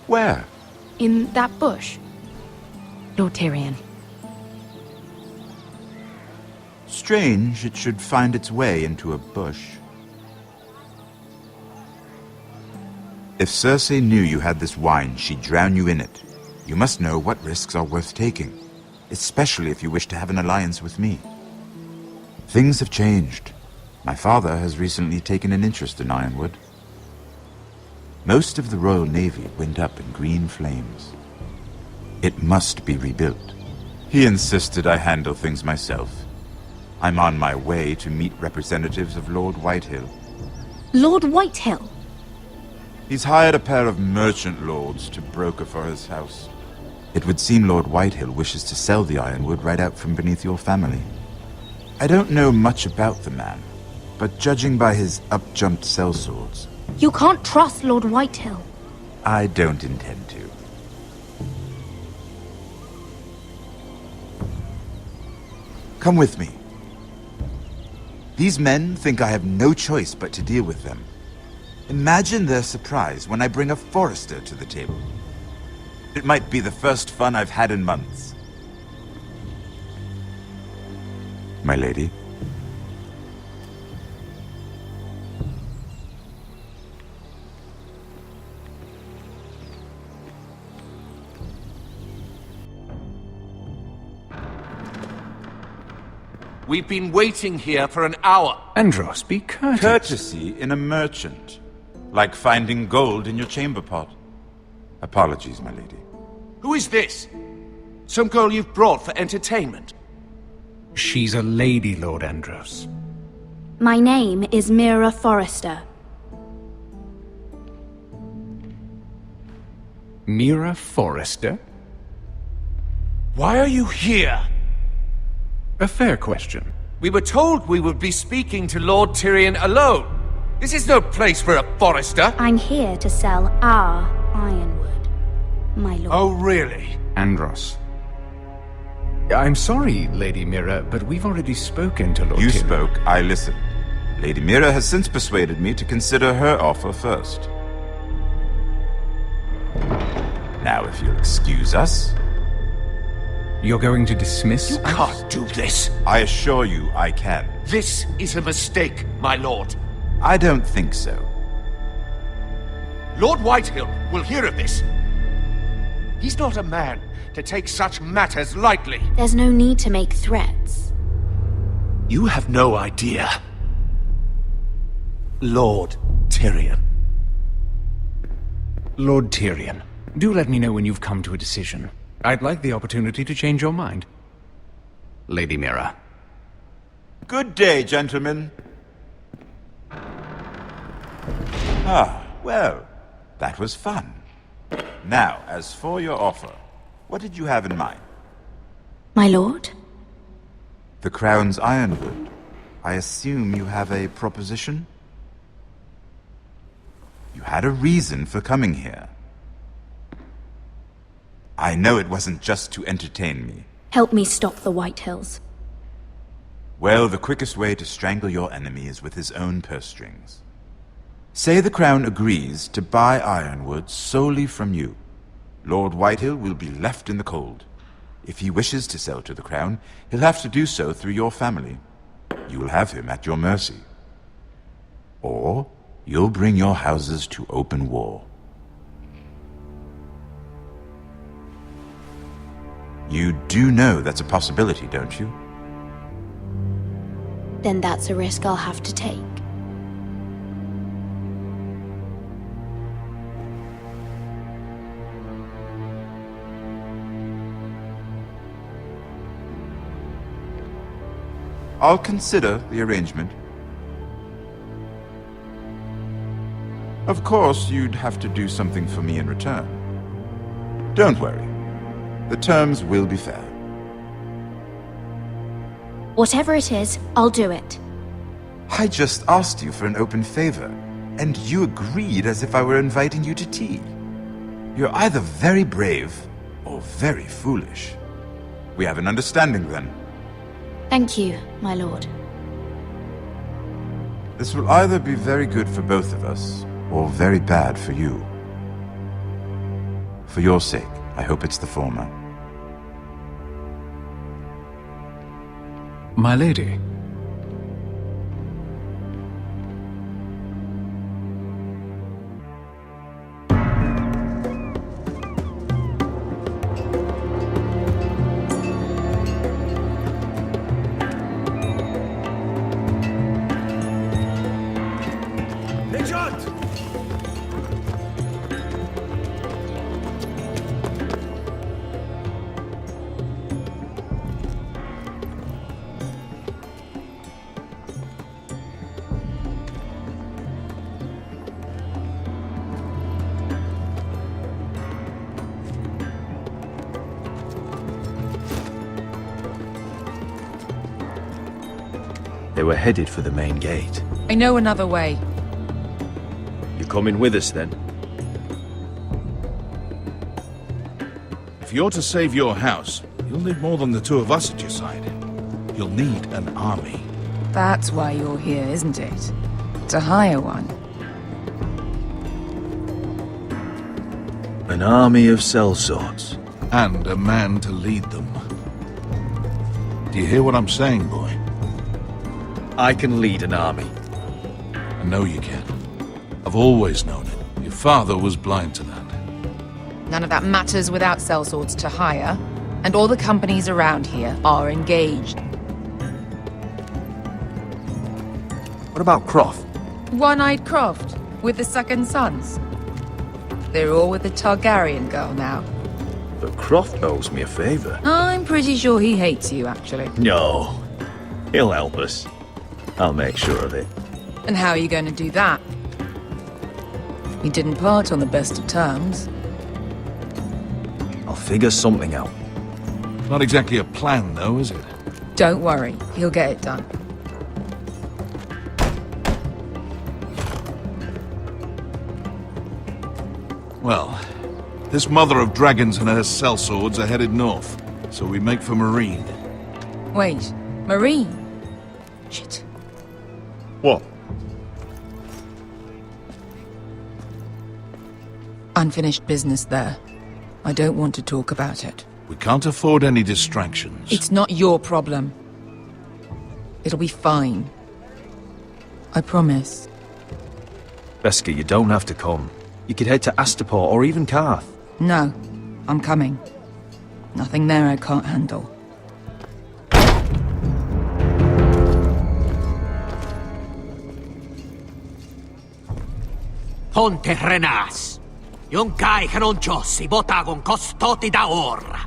Where? In that bush. Lord Tyrion. Strange it should find its way into a bush. If Cersei knew you had this wine, she'd drown you in it. You must know what risks are worth taking, especially if you wish to have an alliance with me. Things have changed. My father has recently taken an interest in Ironwood. Most of the Royal Navy went up in green flames. It must be rebuilt. He insisted I handle things myself. I'm on my way to meet representatives of Lord Whitehill. Lord Whitehill? He's hired a pair of merchant lords to broker for his house. It would seem Lord Whitehill wishes to sell the Ironwood right out from beneath your family. I don't know much about the man, but judging by his up-jumped sellswords, You can't trust Lord Whitehill. I don't intend to. Come with me. These men think I have no choice but to deal with them. Imagine their surprise when I bring a Forrester to the table. It might be the first fun I've had in months. My lady. We've been waiting here for an hour. Andros, be courteous. Courtesy in a merchant. Like finding gold in your chamber pot. Apologies, my lady. Who is this? Some girl you've brought for entertainment? She's a lady, Lord Andros. My name is Mira Forrester. Mira Forrester? Why are you here? A fair question. We were told we would be speaking to Lord Tyrion alone. This is no place for a Forrester. I'm here to sell our ironwood, my lord. Oh, really? Andros. I'm sorry, Lady Mira, but we've already spoken to Lord You Tyrion. spoke, I listened. Lady Mira has since persuaded me to consider her offer first. Now, if you'll excuse us... You're going to dismiss You us? can't do this. I assure you I can. This is a mistake, my lord. I don't think so. Lord Whitehill will hear of this. He's not a man to take such matters lightly. There's no need to make threats. You have no idea. Lord Tyrion. Lord Tyrion, do let me know when you've come to a decision. I'd like the opportunity to change your mind. Lady Mira. Good day, gentlemen. Ah, well, that was fun. Now, as for your offer, what did you have in mind? My lord? The Crown's ironwood. I assume you have a proposition? You had a reason for coming here. I know it wasn't just to entertain me. Help me stop the Whitehills. Well, the quickest way to strangle your enemy is with his own purse strings. Say the Crown agrees to buy ironwood solely from you. Lord Whitehill will be left in the cold. If he wishes to sell to the Crown, he'll have to do so through your family. You will have him at your mercy. Or you'll bring your houses to open war. You do know that's a possibility, don't you? Then that's a risk I'll have to take. I'll consider the arrangement. Of course, you'd have to do something for me in return. Don't worry. The terms will be fair. Whatever it is, I'll do it. I just asked you for an open favor, and you agreed as if I were inviting you to tea. You're either very brave or very foolish. We have an understanding then. Thank you, my lord. This will either be very good for both of us, or very bad for you. For your sake, I hope it's the former. My lady. They were headed for the main gate. I know another way. You coming with us then? If you're to save your house, you'll need more than the two of us at your side. You'll need an army. That's why you're here, isn't it? To hire one. An army of sellswords. And a man to lead them. Do you hear what I'm saying, boy? I can lead an army. I know you can. I've always known it. Your father was blind to that. None of that matters without sellswords to hire, and all the companies around here are engaged. What about Croft? One-Eyed Croft, with the second sons. They're all with the Targaryen girl now. But Croft owes me a favor. I'm pretty sure he hates you, actually. No, He'll help us. I'll make sure of it. And how are you going to do that? We didn't part on the best of terms. I'll figure something out. Not exactly a plan, though, is it? Don't worry, he'll get it done. Well, this mother of dragons and her sellswords are headed north, so we make for Marine. Wait, Marine? Shit. What? Unfinished business there. I don't want to talk about it. We can't afford any distractions. It's not your problem. It'll be fine. I promise. Beskha, you don't have to come. You could head to Astapor or even Karth. No, I'm coming. Nothing there I can't handle. Ponte Renas. Yung kai kanoncho si botagon costoti da ora.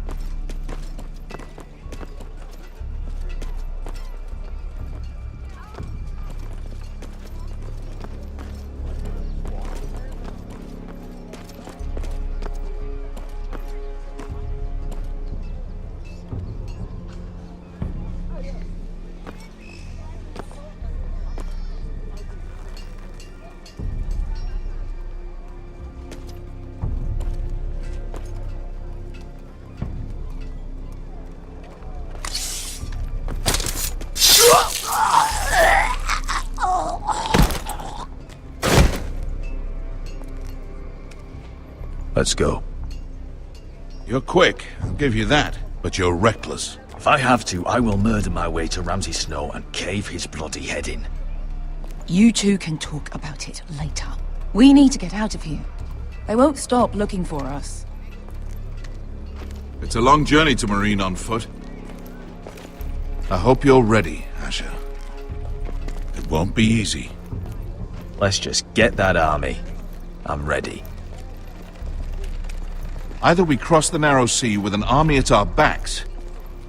Let's go. You're quick, I'll give you that, but you're reckless. If I have to, I will murder my way to Ramsay Snow and cave his bloody head in. You two can talk about it later. We need to get out of here. They won't stop looking for us. It's a long journey to Marine on foot. I hope you're ready, Asher. It won't be easy. Let's just get that army. I'm ready. Either we cross the narrow sea with an army at our backs,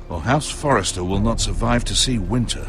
or House Forrester will not survive to see winter.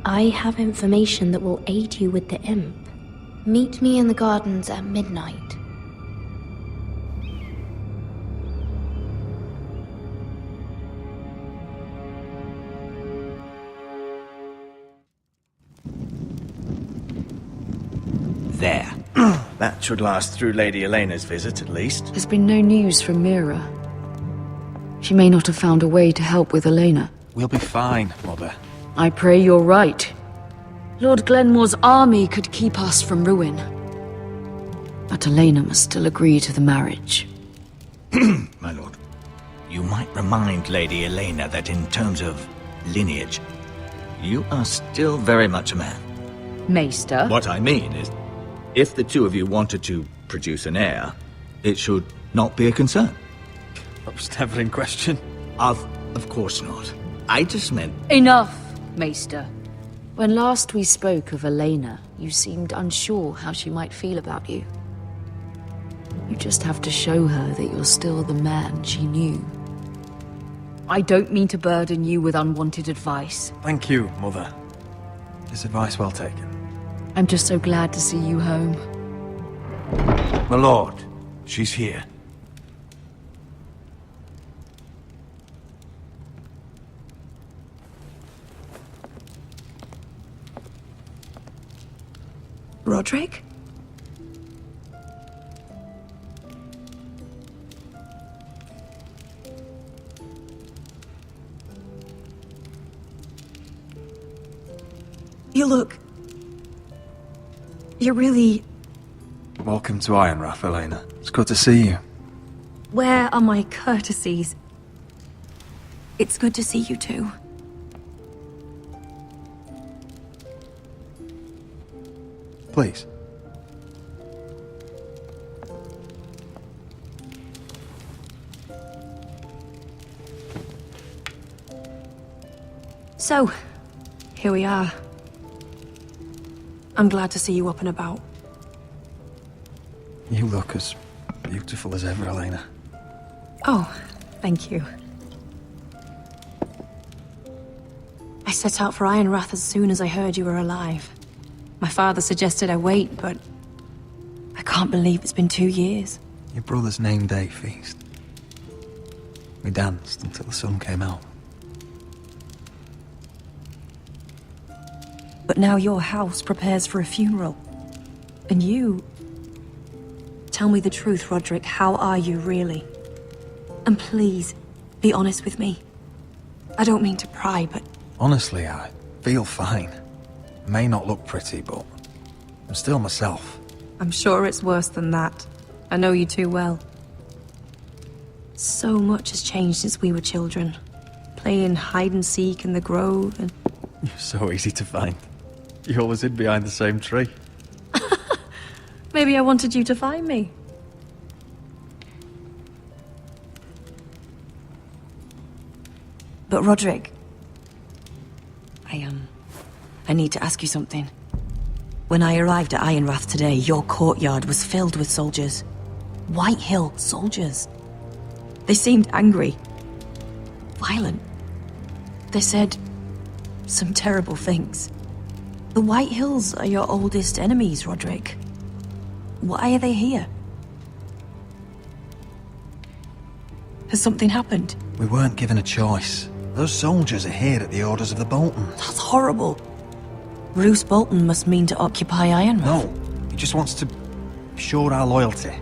I have information that will aid you with the imp. Meet me in the gardens at midnight. There. That should last through Lady Elena's visit, at least. There's been no news from Mira. She may not have found a way to help with Elena. We'll be fine, Mother. I pray you're right. Lord Glenmore's army could keep us from ruin. But Elena must still agree to the marriage. My lord, you might remind Lady Elena that in terms of lineage, you are still very much a man. Maester? What I mean is, if the two of you wanted to produce an heir, it should not be a concern. That was never in question. Of course not. I just meant... Enough, Maester. When last we spoke of Elena, you seemed unsure how she might feel about you. You just have to show her that you're still the man she knew. I don't mean to burden you with unwanted advice. Thank you, Mother. Is advice well taken? I'm just so glad to see you home. My lord, she's here. Roderick? You look... You're really... Welcome to Ironrath, Elena. It's good to see you. Where are my courtesies? It's good to see you too. Please. So, here we are. I'm glad to see you up and about. You look as beautiful as ever, Elena. Oh, thank you. I set out for Ironrath as soon as I heard you were alive. My father suggested I wait, but I can't believe it's been 2 years. Your brother's name day feast. We danced until the sun came out. But now your house prepares for a funeral. And you... Tell me the truth, Roderick. How are you, really? And please, be honest with me. I don't mean to pry, but... Honestly, I feel fine. May not look pretty, but I'm still myself. I'm sure it's worse than that. I know you too well. So much has changed since we were children. Playing hide-and-seek in the grove and... You're so easy to find. You always hid behind the same tree. Maybe I wanted you to find me. But Roderick... I need to ask you something. When I arrived at Ironrath today, your courtyard was filled with soldiers. White Hill soldiers. They seemed angry. Violent. They said some terrible things. The White Hills are your oldest enemies, Roderick. Why are they here? Has something happened? We weren't given a choice. Those soldiers are here at the orders of the Boltons. That's horrible. Roose Bolton must mean to occupy Ironrath. No, he just wants to assure our loyalty.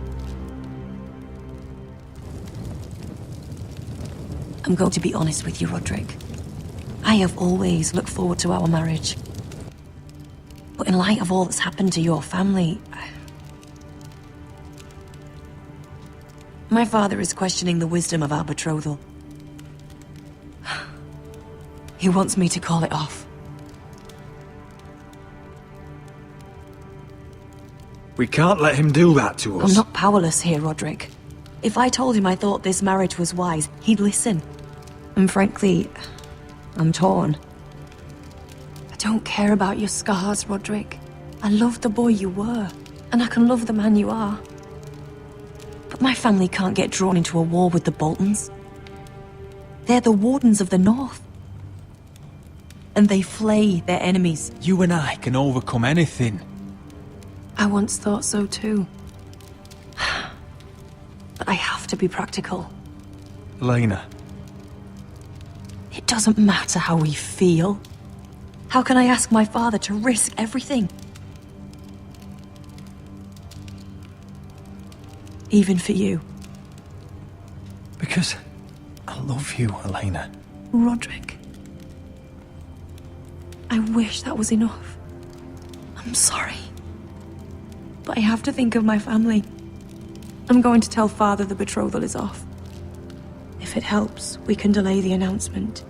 I'm going to be honest with you, Roderick. I have always looked forward to our marriage. But in light of all that's happened to your family... My father is questioning the wisdom of our betrothal. He wants me to call it off. We can't let him do that to us. I'm not powerless here, Roderick. If I told him I thought this marriage was wise, he'd listen. And frankly, I'm torn. I don't care about your scars, Roderick. I love the boy you were, and I can love the man you are. But my family can't get drawn into a war with the Boltons. They're the Wardens of the North. And they flay their enemies. You and I can overcome anything. I once thought so too. But I have to be practical. Elena. It doesn't matter how we feel. How can I ask my father to risk everything? Even for you. Because I love you, Elena. Roderick. I wish that was enough. I'm sorry. But I have to think of my family. I'm going to tell Father the betrothal is off. If it helps, we can delay the announcement.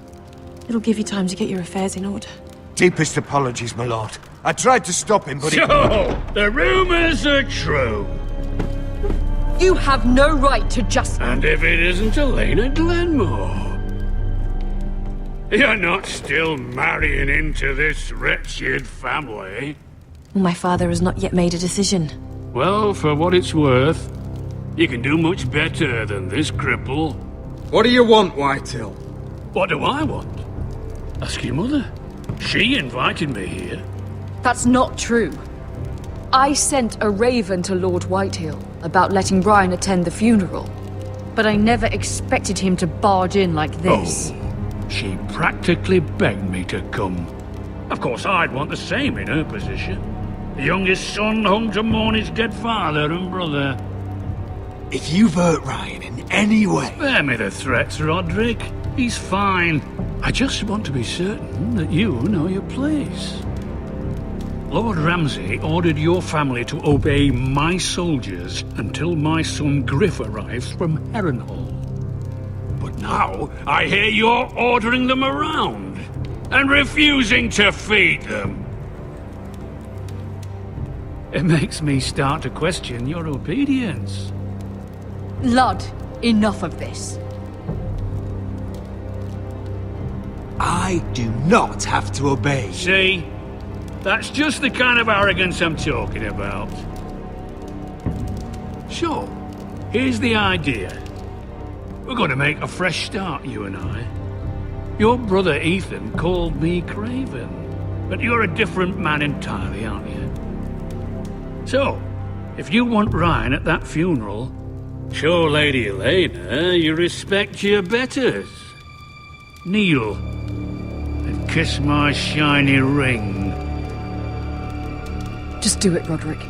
It'll give you time to get your affairs in order. Deepest apologies, my lord. I tried to stop him, but So, the rumors are true. You have no right to just... And if it isn't Elena Glenmore? You're not still marrying into this wretched family? My father has not yet made a decision. Well, for what it's worth, you can do much better than this cripple. What do you want, Whitehill? What do I want? Ask your mother. She invited me here. That's not true. I sent a raven to Lord Whitehill about letting Brian attend the funeral. But I never expected him to barge in like this. Oh, she practically begged me to come. Of course, I'd want the same in her position. The youngest son home to mourn his dead father and brother. If you've hurt Ryan in any way... Spare me the threats, Roderick. He's fine. I just want to be certain that you know your place. Lord Ramsay ordered your family to obey my soldiers until my son Griff arrives from Harrenhal. But now I hear you're ordering them around and refusing to feed them. It makes me start to question your obedience. Lud, enough of this. I do not have to obey. See? That's just the kind of arrogance I'm talking about. So, here's the idea. We're going to make a fresh start, you and I. Your brother Ethan called me Craven, but you're a different man entirely, aren't you? So, if you want Ryan at that funeral, show Lady Elena you respect your betters. Kneel and kiss my shiny ring. Just do it, Roderick.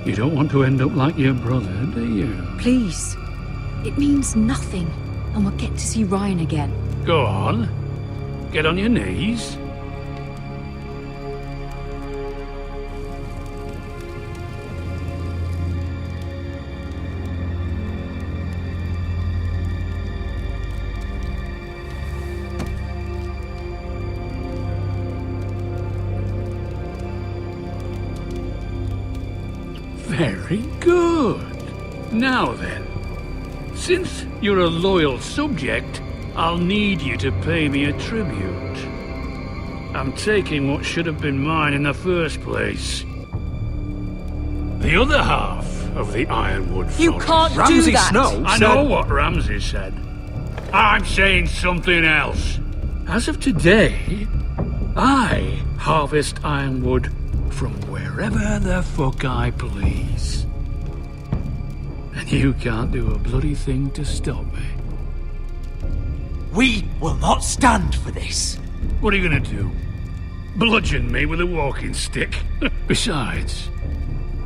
You don't want to end up like your brother, do you? Please. It means nothing, and we'll get to see Ryan again. Go on. Get on your knees. Very good. Now then, since you're a loyal subject, I'll need you to pay me a tribute. I'm taking what should have been mine in the first place. The other half of the Ironwood Forest. You can't do that! I know what Ramsay said. I'm saying something else. As of today, I harvest Ironwood from wherever the fuck I please. And you can't do a bloody thing to stop me. We will not stand for this. What are you gonna do? Bludgeon me with a walking stick? Besides,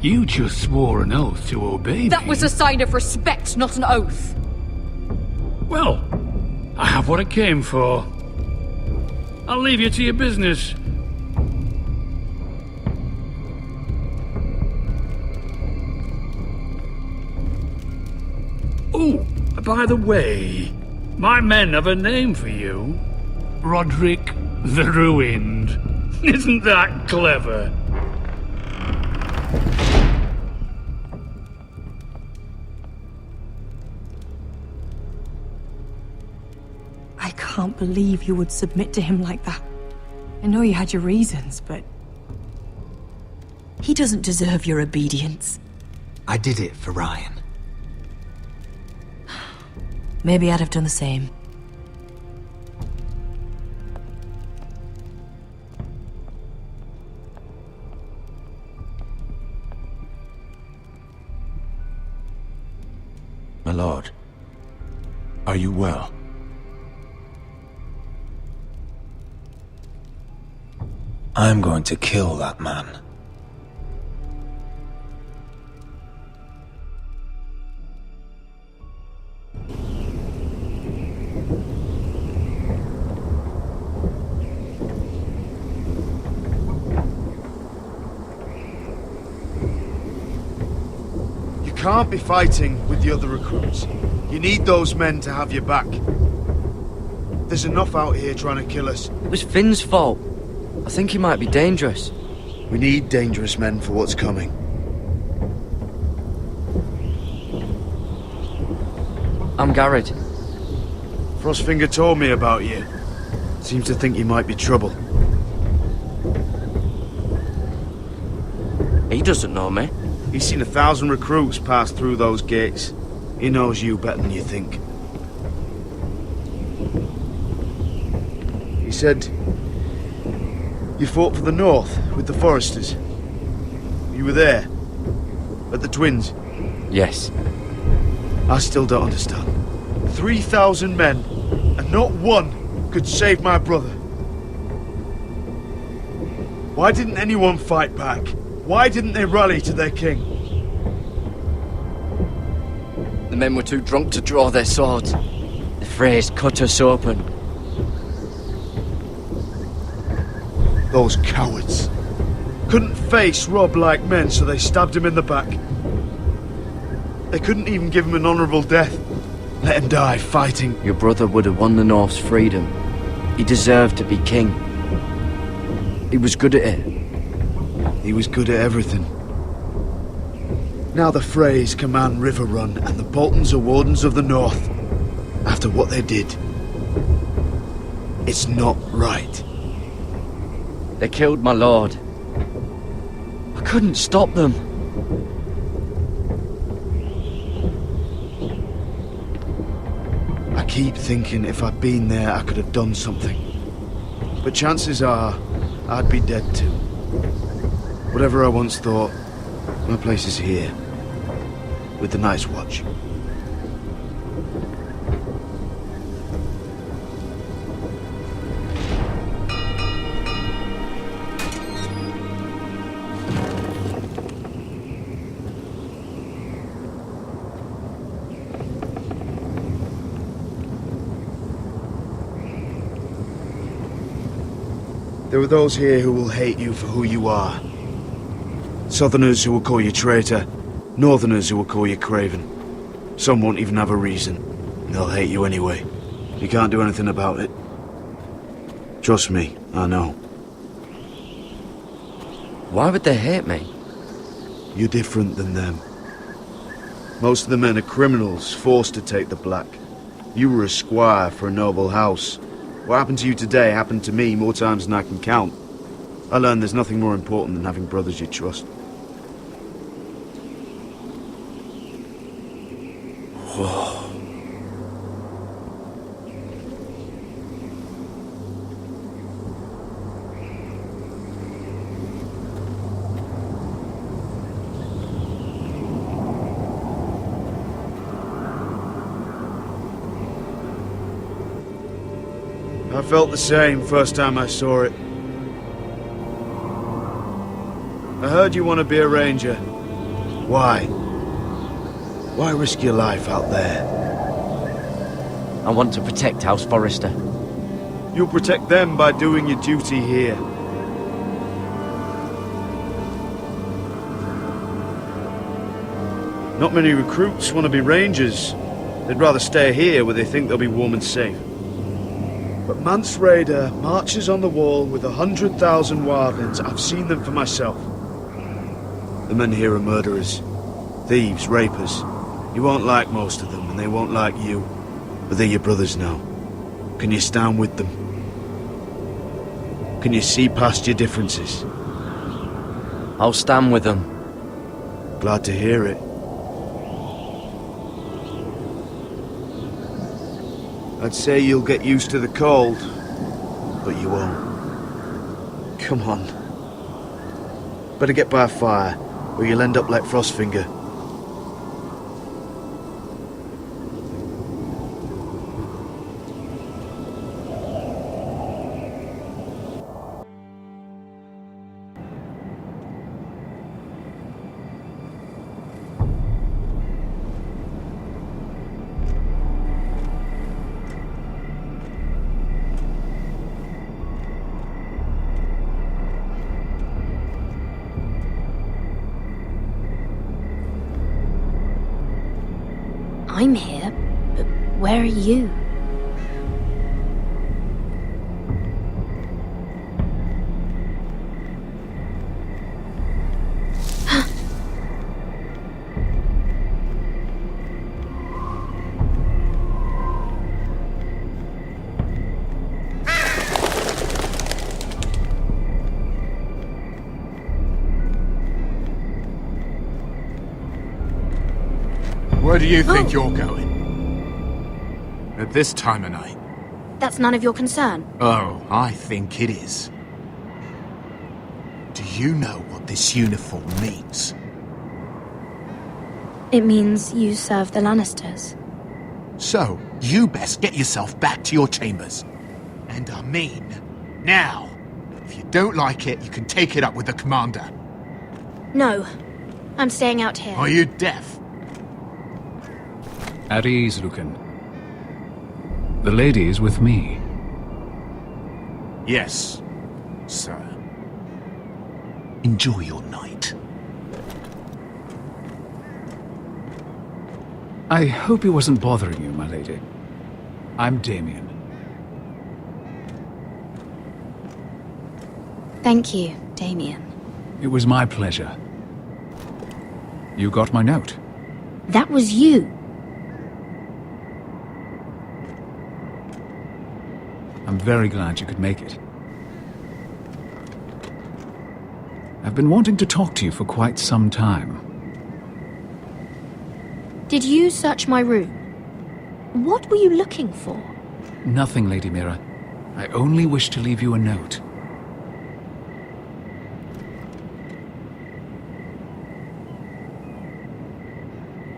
you just swore an oath to obey me. That was a sign of respect, not an oath. Well, I have what I came for. I'll leave you to your business. Oh, by the way, my men have a name for you. Roderick the Ruined. Isn't that clever? I can't believe you would submit to him like that. I know you had your reasons, but... he doesn't deserve your obedience. I did it for Ryan. Maybe I'd have done the same. My lord, are you well? I'm going to kill that man. You can't be fighting with the other recruits. You need those men to have your back. There's enough out here trying to kill us. It was Finn's fault. I think he might be dangerous. We need dangerous men for what's coming. I'm Garrett. Frostfinger told me about you. Seems to think you might be trouble. He doesn't know me. He's seen 1,000 recruits pass through those gates. He knows you better than you think. He said You fought for the North with the Foresters. You were there. At the Twins. Yes. I still don't understand. 3,000 men, and not one could save my brother. Why didn't anyone fight back? Why didn't they rally to their king? The men were too drunk to draw their swords. The Freys cut us open. Those cowards. Couldn't face Robb like men, so they stabbed him in the back. They couldn't even give him an honourable death. Let him die fighting. Your brother would have won the North's freedom. He deserved to be king. He was good at it. He was good at everything. Now the Freys command Riverrun, and the Boltons are Wardens of the North. After what they did. It's not right. They killed my lord. I couldn't stop them. I keep thinking if I'd been there, I could have done something. But chances are, I'd be dead too. Whatever I once thought, my place is here. With the Night's Watch. There are those here who will hate you for who you are. Southerners who will call you traitor, Northerners who will call you craven. Some won't even have a reason. They'll hate you anyway. You can't do anything about it. Trust me, I know. Why would they hate me? You're different than them. Most of the men are criminals, forced to take the black. You were a squire for a noble house. What happened to you today happened to me more times than I can count. I learned there's nothing more important than having brothers you trust. Whoa. I felt the same first time I saw it. I heard you want to be a ranger. Why? Why risk your life out there? I want to protect House Forrester. You'll protect them by doing your duty here. Not many recruits want to be rangers. They'd rather stay here where they think they'll be warm and safe. But Mance Rayder marches on the wall with 100,000 wildlings. I've seen them for myself. The men here are murderers. Thieves, rapers. You won't like most of them, and they won't like you. But they're your brothers now. Can you stand with them? Can you see past your differences? I'll stand with them. Glad to hear it. I'd say you'll get used to the cold, but you won't. Come on. Better get by a fire, or you'll end up like Frostfinger. I'm here, but where are you? Where do you think you're going? At this time of night? That's none of your concern. Oh, I think it is. you know what this uniform means? It means you serve the Lannisters. So, you best get yourself back to your chambers. And I mean, now. If you don't like it, you can take it up with the commander. No, I'm staying out here. Are you deaf? At ease, Lucan. The lady is with me. Yes, sir. Enjoy your night. I hope he wasn't bothering you, my lady. I'm Damien. Thank you, Damien. It was my pleasure. You got my note. That was you. I'm very glad you could make it. I've been wanting to talk to you for quite some time. Did you search my room? What were you looking for? Nothing, Lady Mira. I only wish to leave you a note.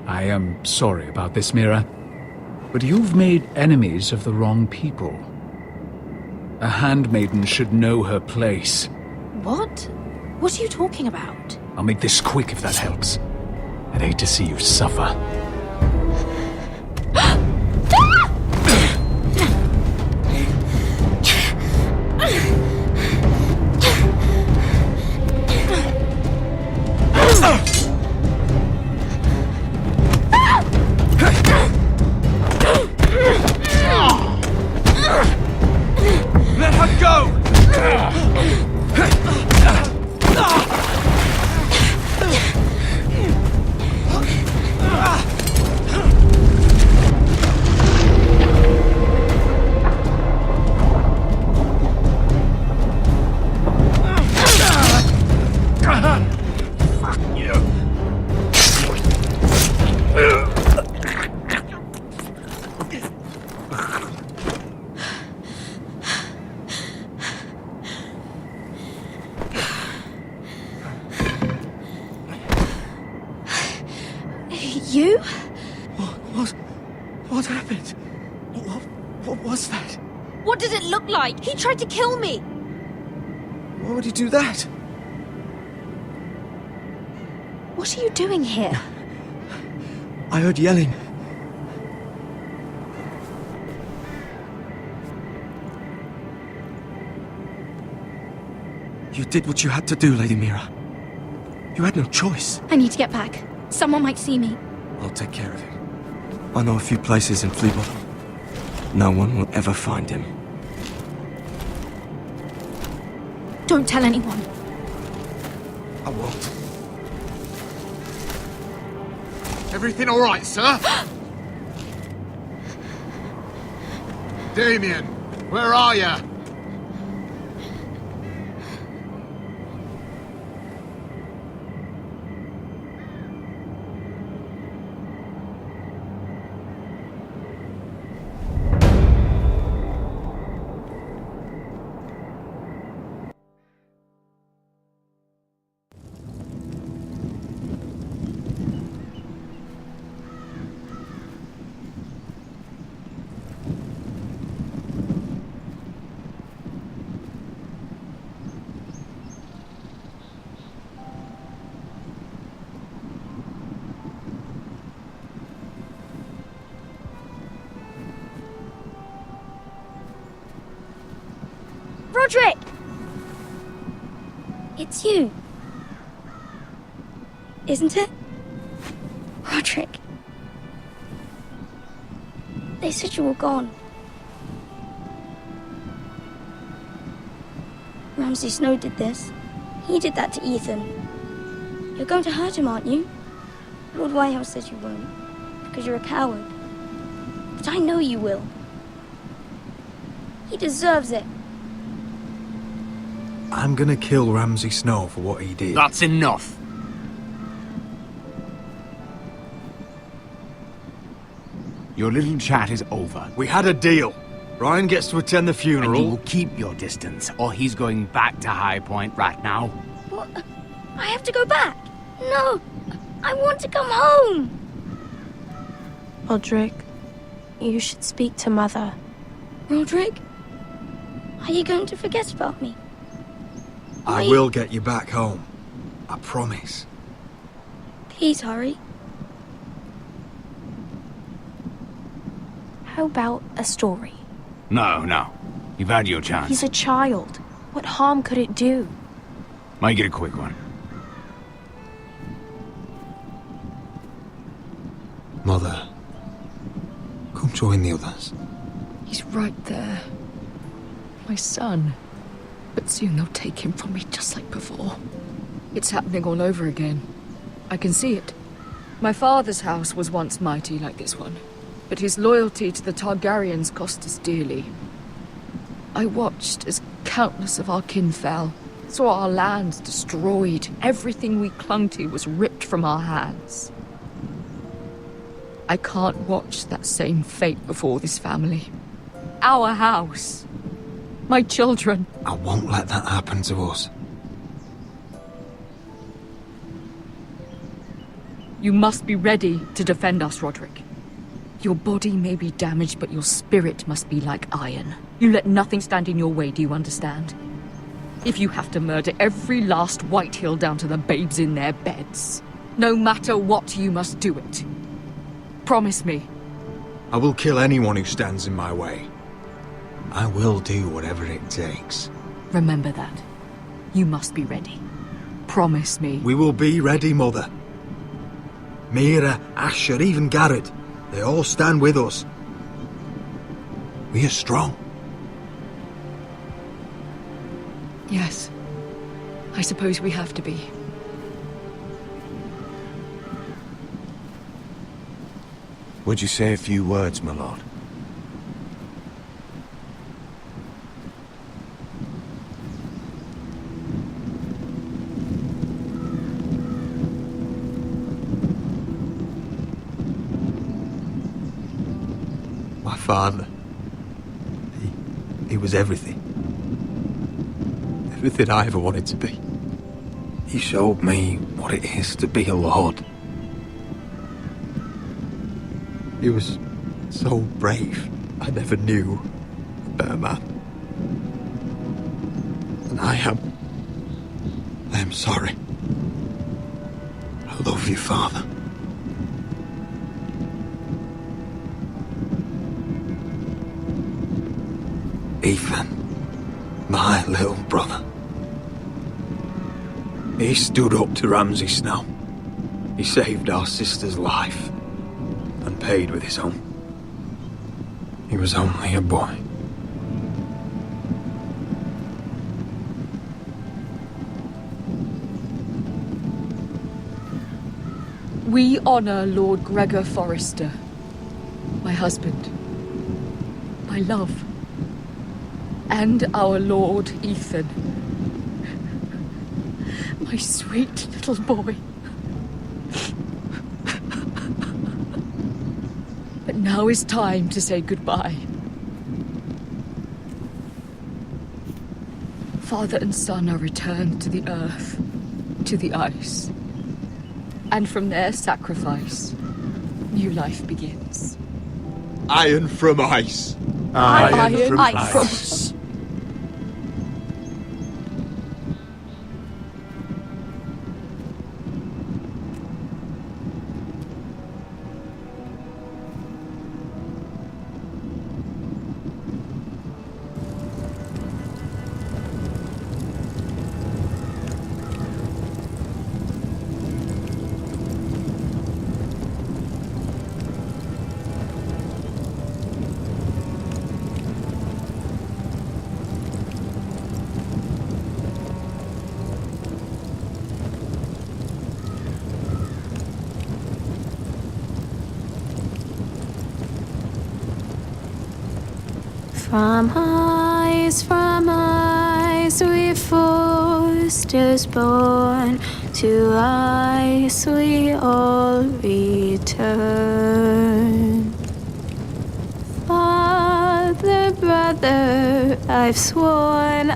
I am sorry about this, Mira, but you've made enemies of the wrong people. A handmaiden should know her place. What? What are you talking about? I'll make this quick if that helps. I'd hate to see you suffer. Let her go! You? What happened? What was that? What did it look like? He tried to kill me! Why would he do that? What are you doing here? I heard yelling. You did what you had to do, Lady Mira. You had no choice. I need to get back. Someone might see me. I'll take care of him. I know a few places in Fleabottom. No one will ever find him. Don't tell anyone. I won't. Everything all right, sir? Damien, where are you? Roderick! It's you. Isn't it? Roderick. They said you were gone. Ramsay Snow did this. He did that to Ethan. You're going to hurt him, aren't you? Lord Whitehouse says you won't, because you're a coward. But I know you will. He deserves it. I'm gonna kill Ramsay Snow for what he did. That's enough. Your little chat is over. We had a deal. Ryan gets to attend the funeral. And you will keep your distance, or he's going back to High Point right now. But No! I have to go back! No! I want to come home! Roderick, you should speak to Mother. Roderick? Are you going to forget about me? I will get you back home. I promise. Please hurry. How about a story? No. You've had your chance. He's a child. What harm could it do? Make it a quick one. Mother, come join the others. He's right there. My son. But soon they'll take him from me just like before. It's happening all over again. I can see it. My father's house was once mighty like this one, but his loyalty to the Targaryens cost us dearly. I watched as countless of our kin fell, saw our lands destroyed, everything we clung to was ripped from our hands. I can't watch that same fate before this family. Our house. My children. I won't let that happen to us. You must be ready to defend us, Roderick. Your body may be damaged, but your spirit must be like iron. You let nothing stand in your way, do you understand? If you have to murder every last Whitehill down to the babes in their beds, no matter what, you must do it. Promise me. I will kill anyone who stands in my way. I will do whatever it takes. Remember that. You must be ready. Promise me. We will be ready, Mother. Mira, Asher, even Garrett. They all stand with us. We are strong. Yes. I suppose we have to be. Would you say a few words, my lord? My father. He was everything. Everything I ever wanted to be. He showed me what it is to be a lord. He was so brave. I never knew a better man. And I am sorry. I love you, Father. Ethan, my little brother. He stood up to Ramsay Snow. He saved our sister's life and paid with his own. He was only a boy. We honor Lord Gregor Forrester, my husband, my love, and our Lord Ethan, my sweet little boy. But now is time to say goodbye. Father and son are returned to the earth, to the ice. And from their sacrifice, new life begins. Iron from ice. Iron from ice. From ice we foresters born, to ice we all return. Father, brother, I've sworn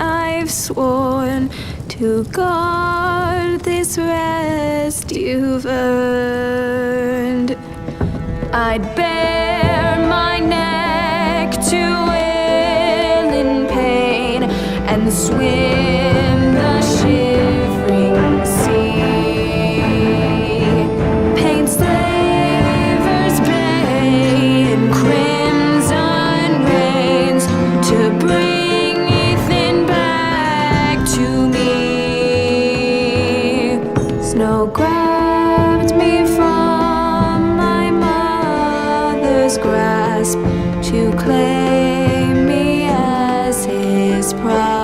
to to guard this rest you've earned. I'd bare my neck to wail in pain and swim the shivering sea. Pain slavers bay in crimson rains to bring Ethan back to me. Snow grabbed me from my mother's grasp to claim me as his pride.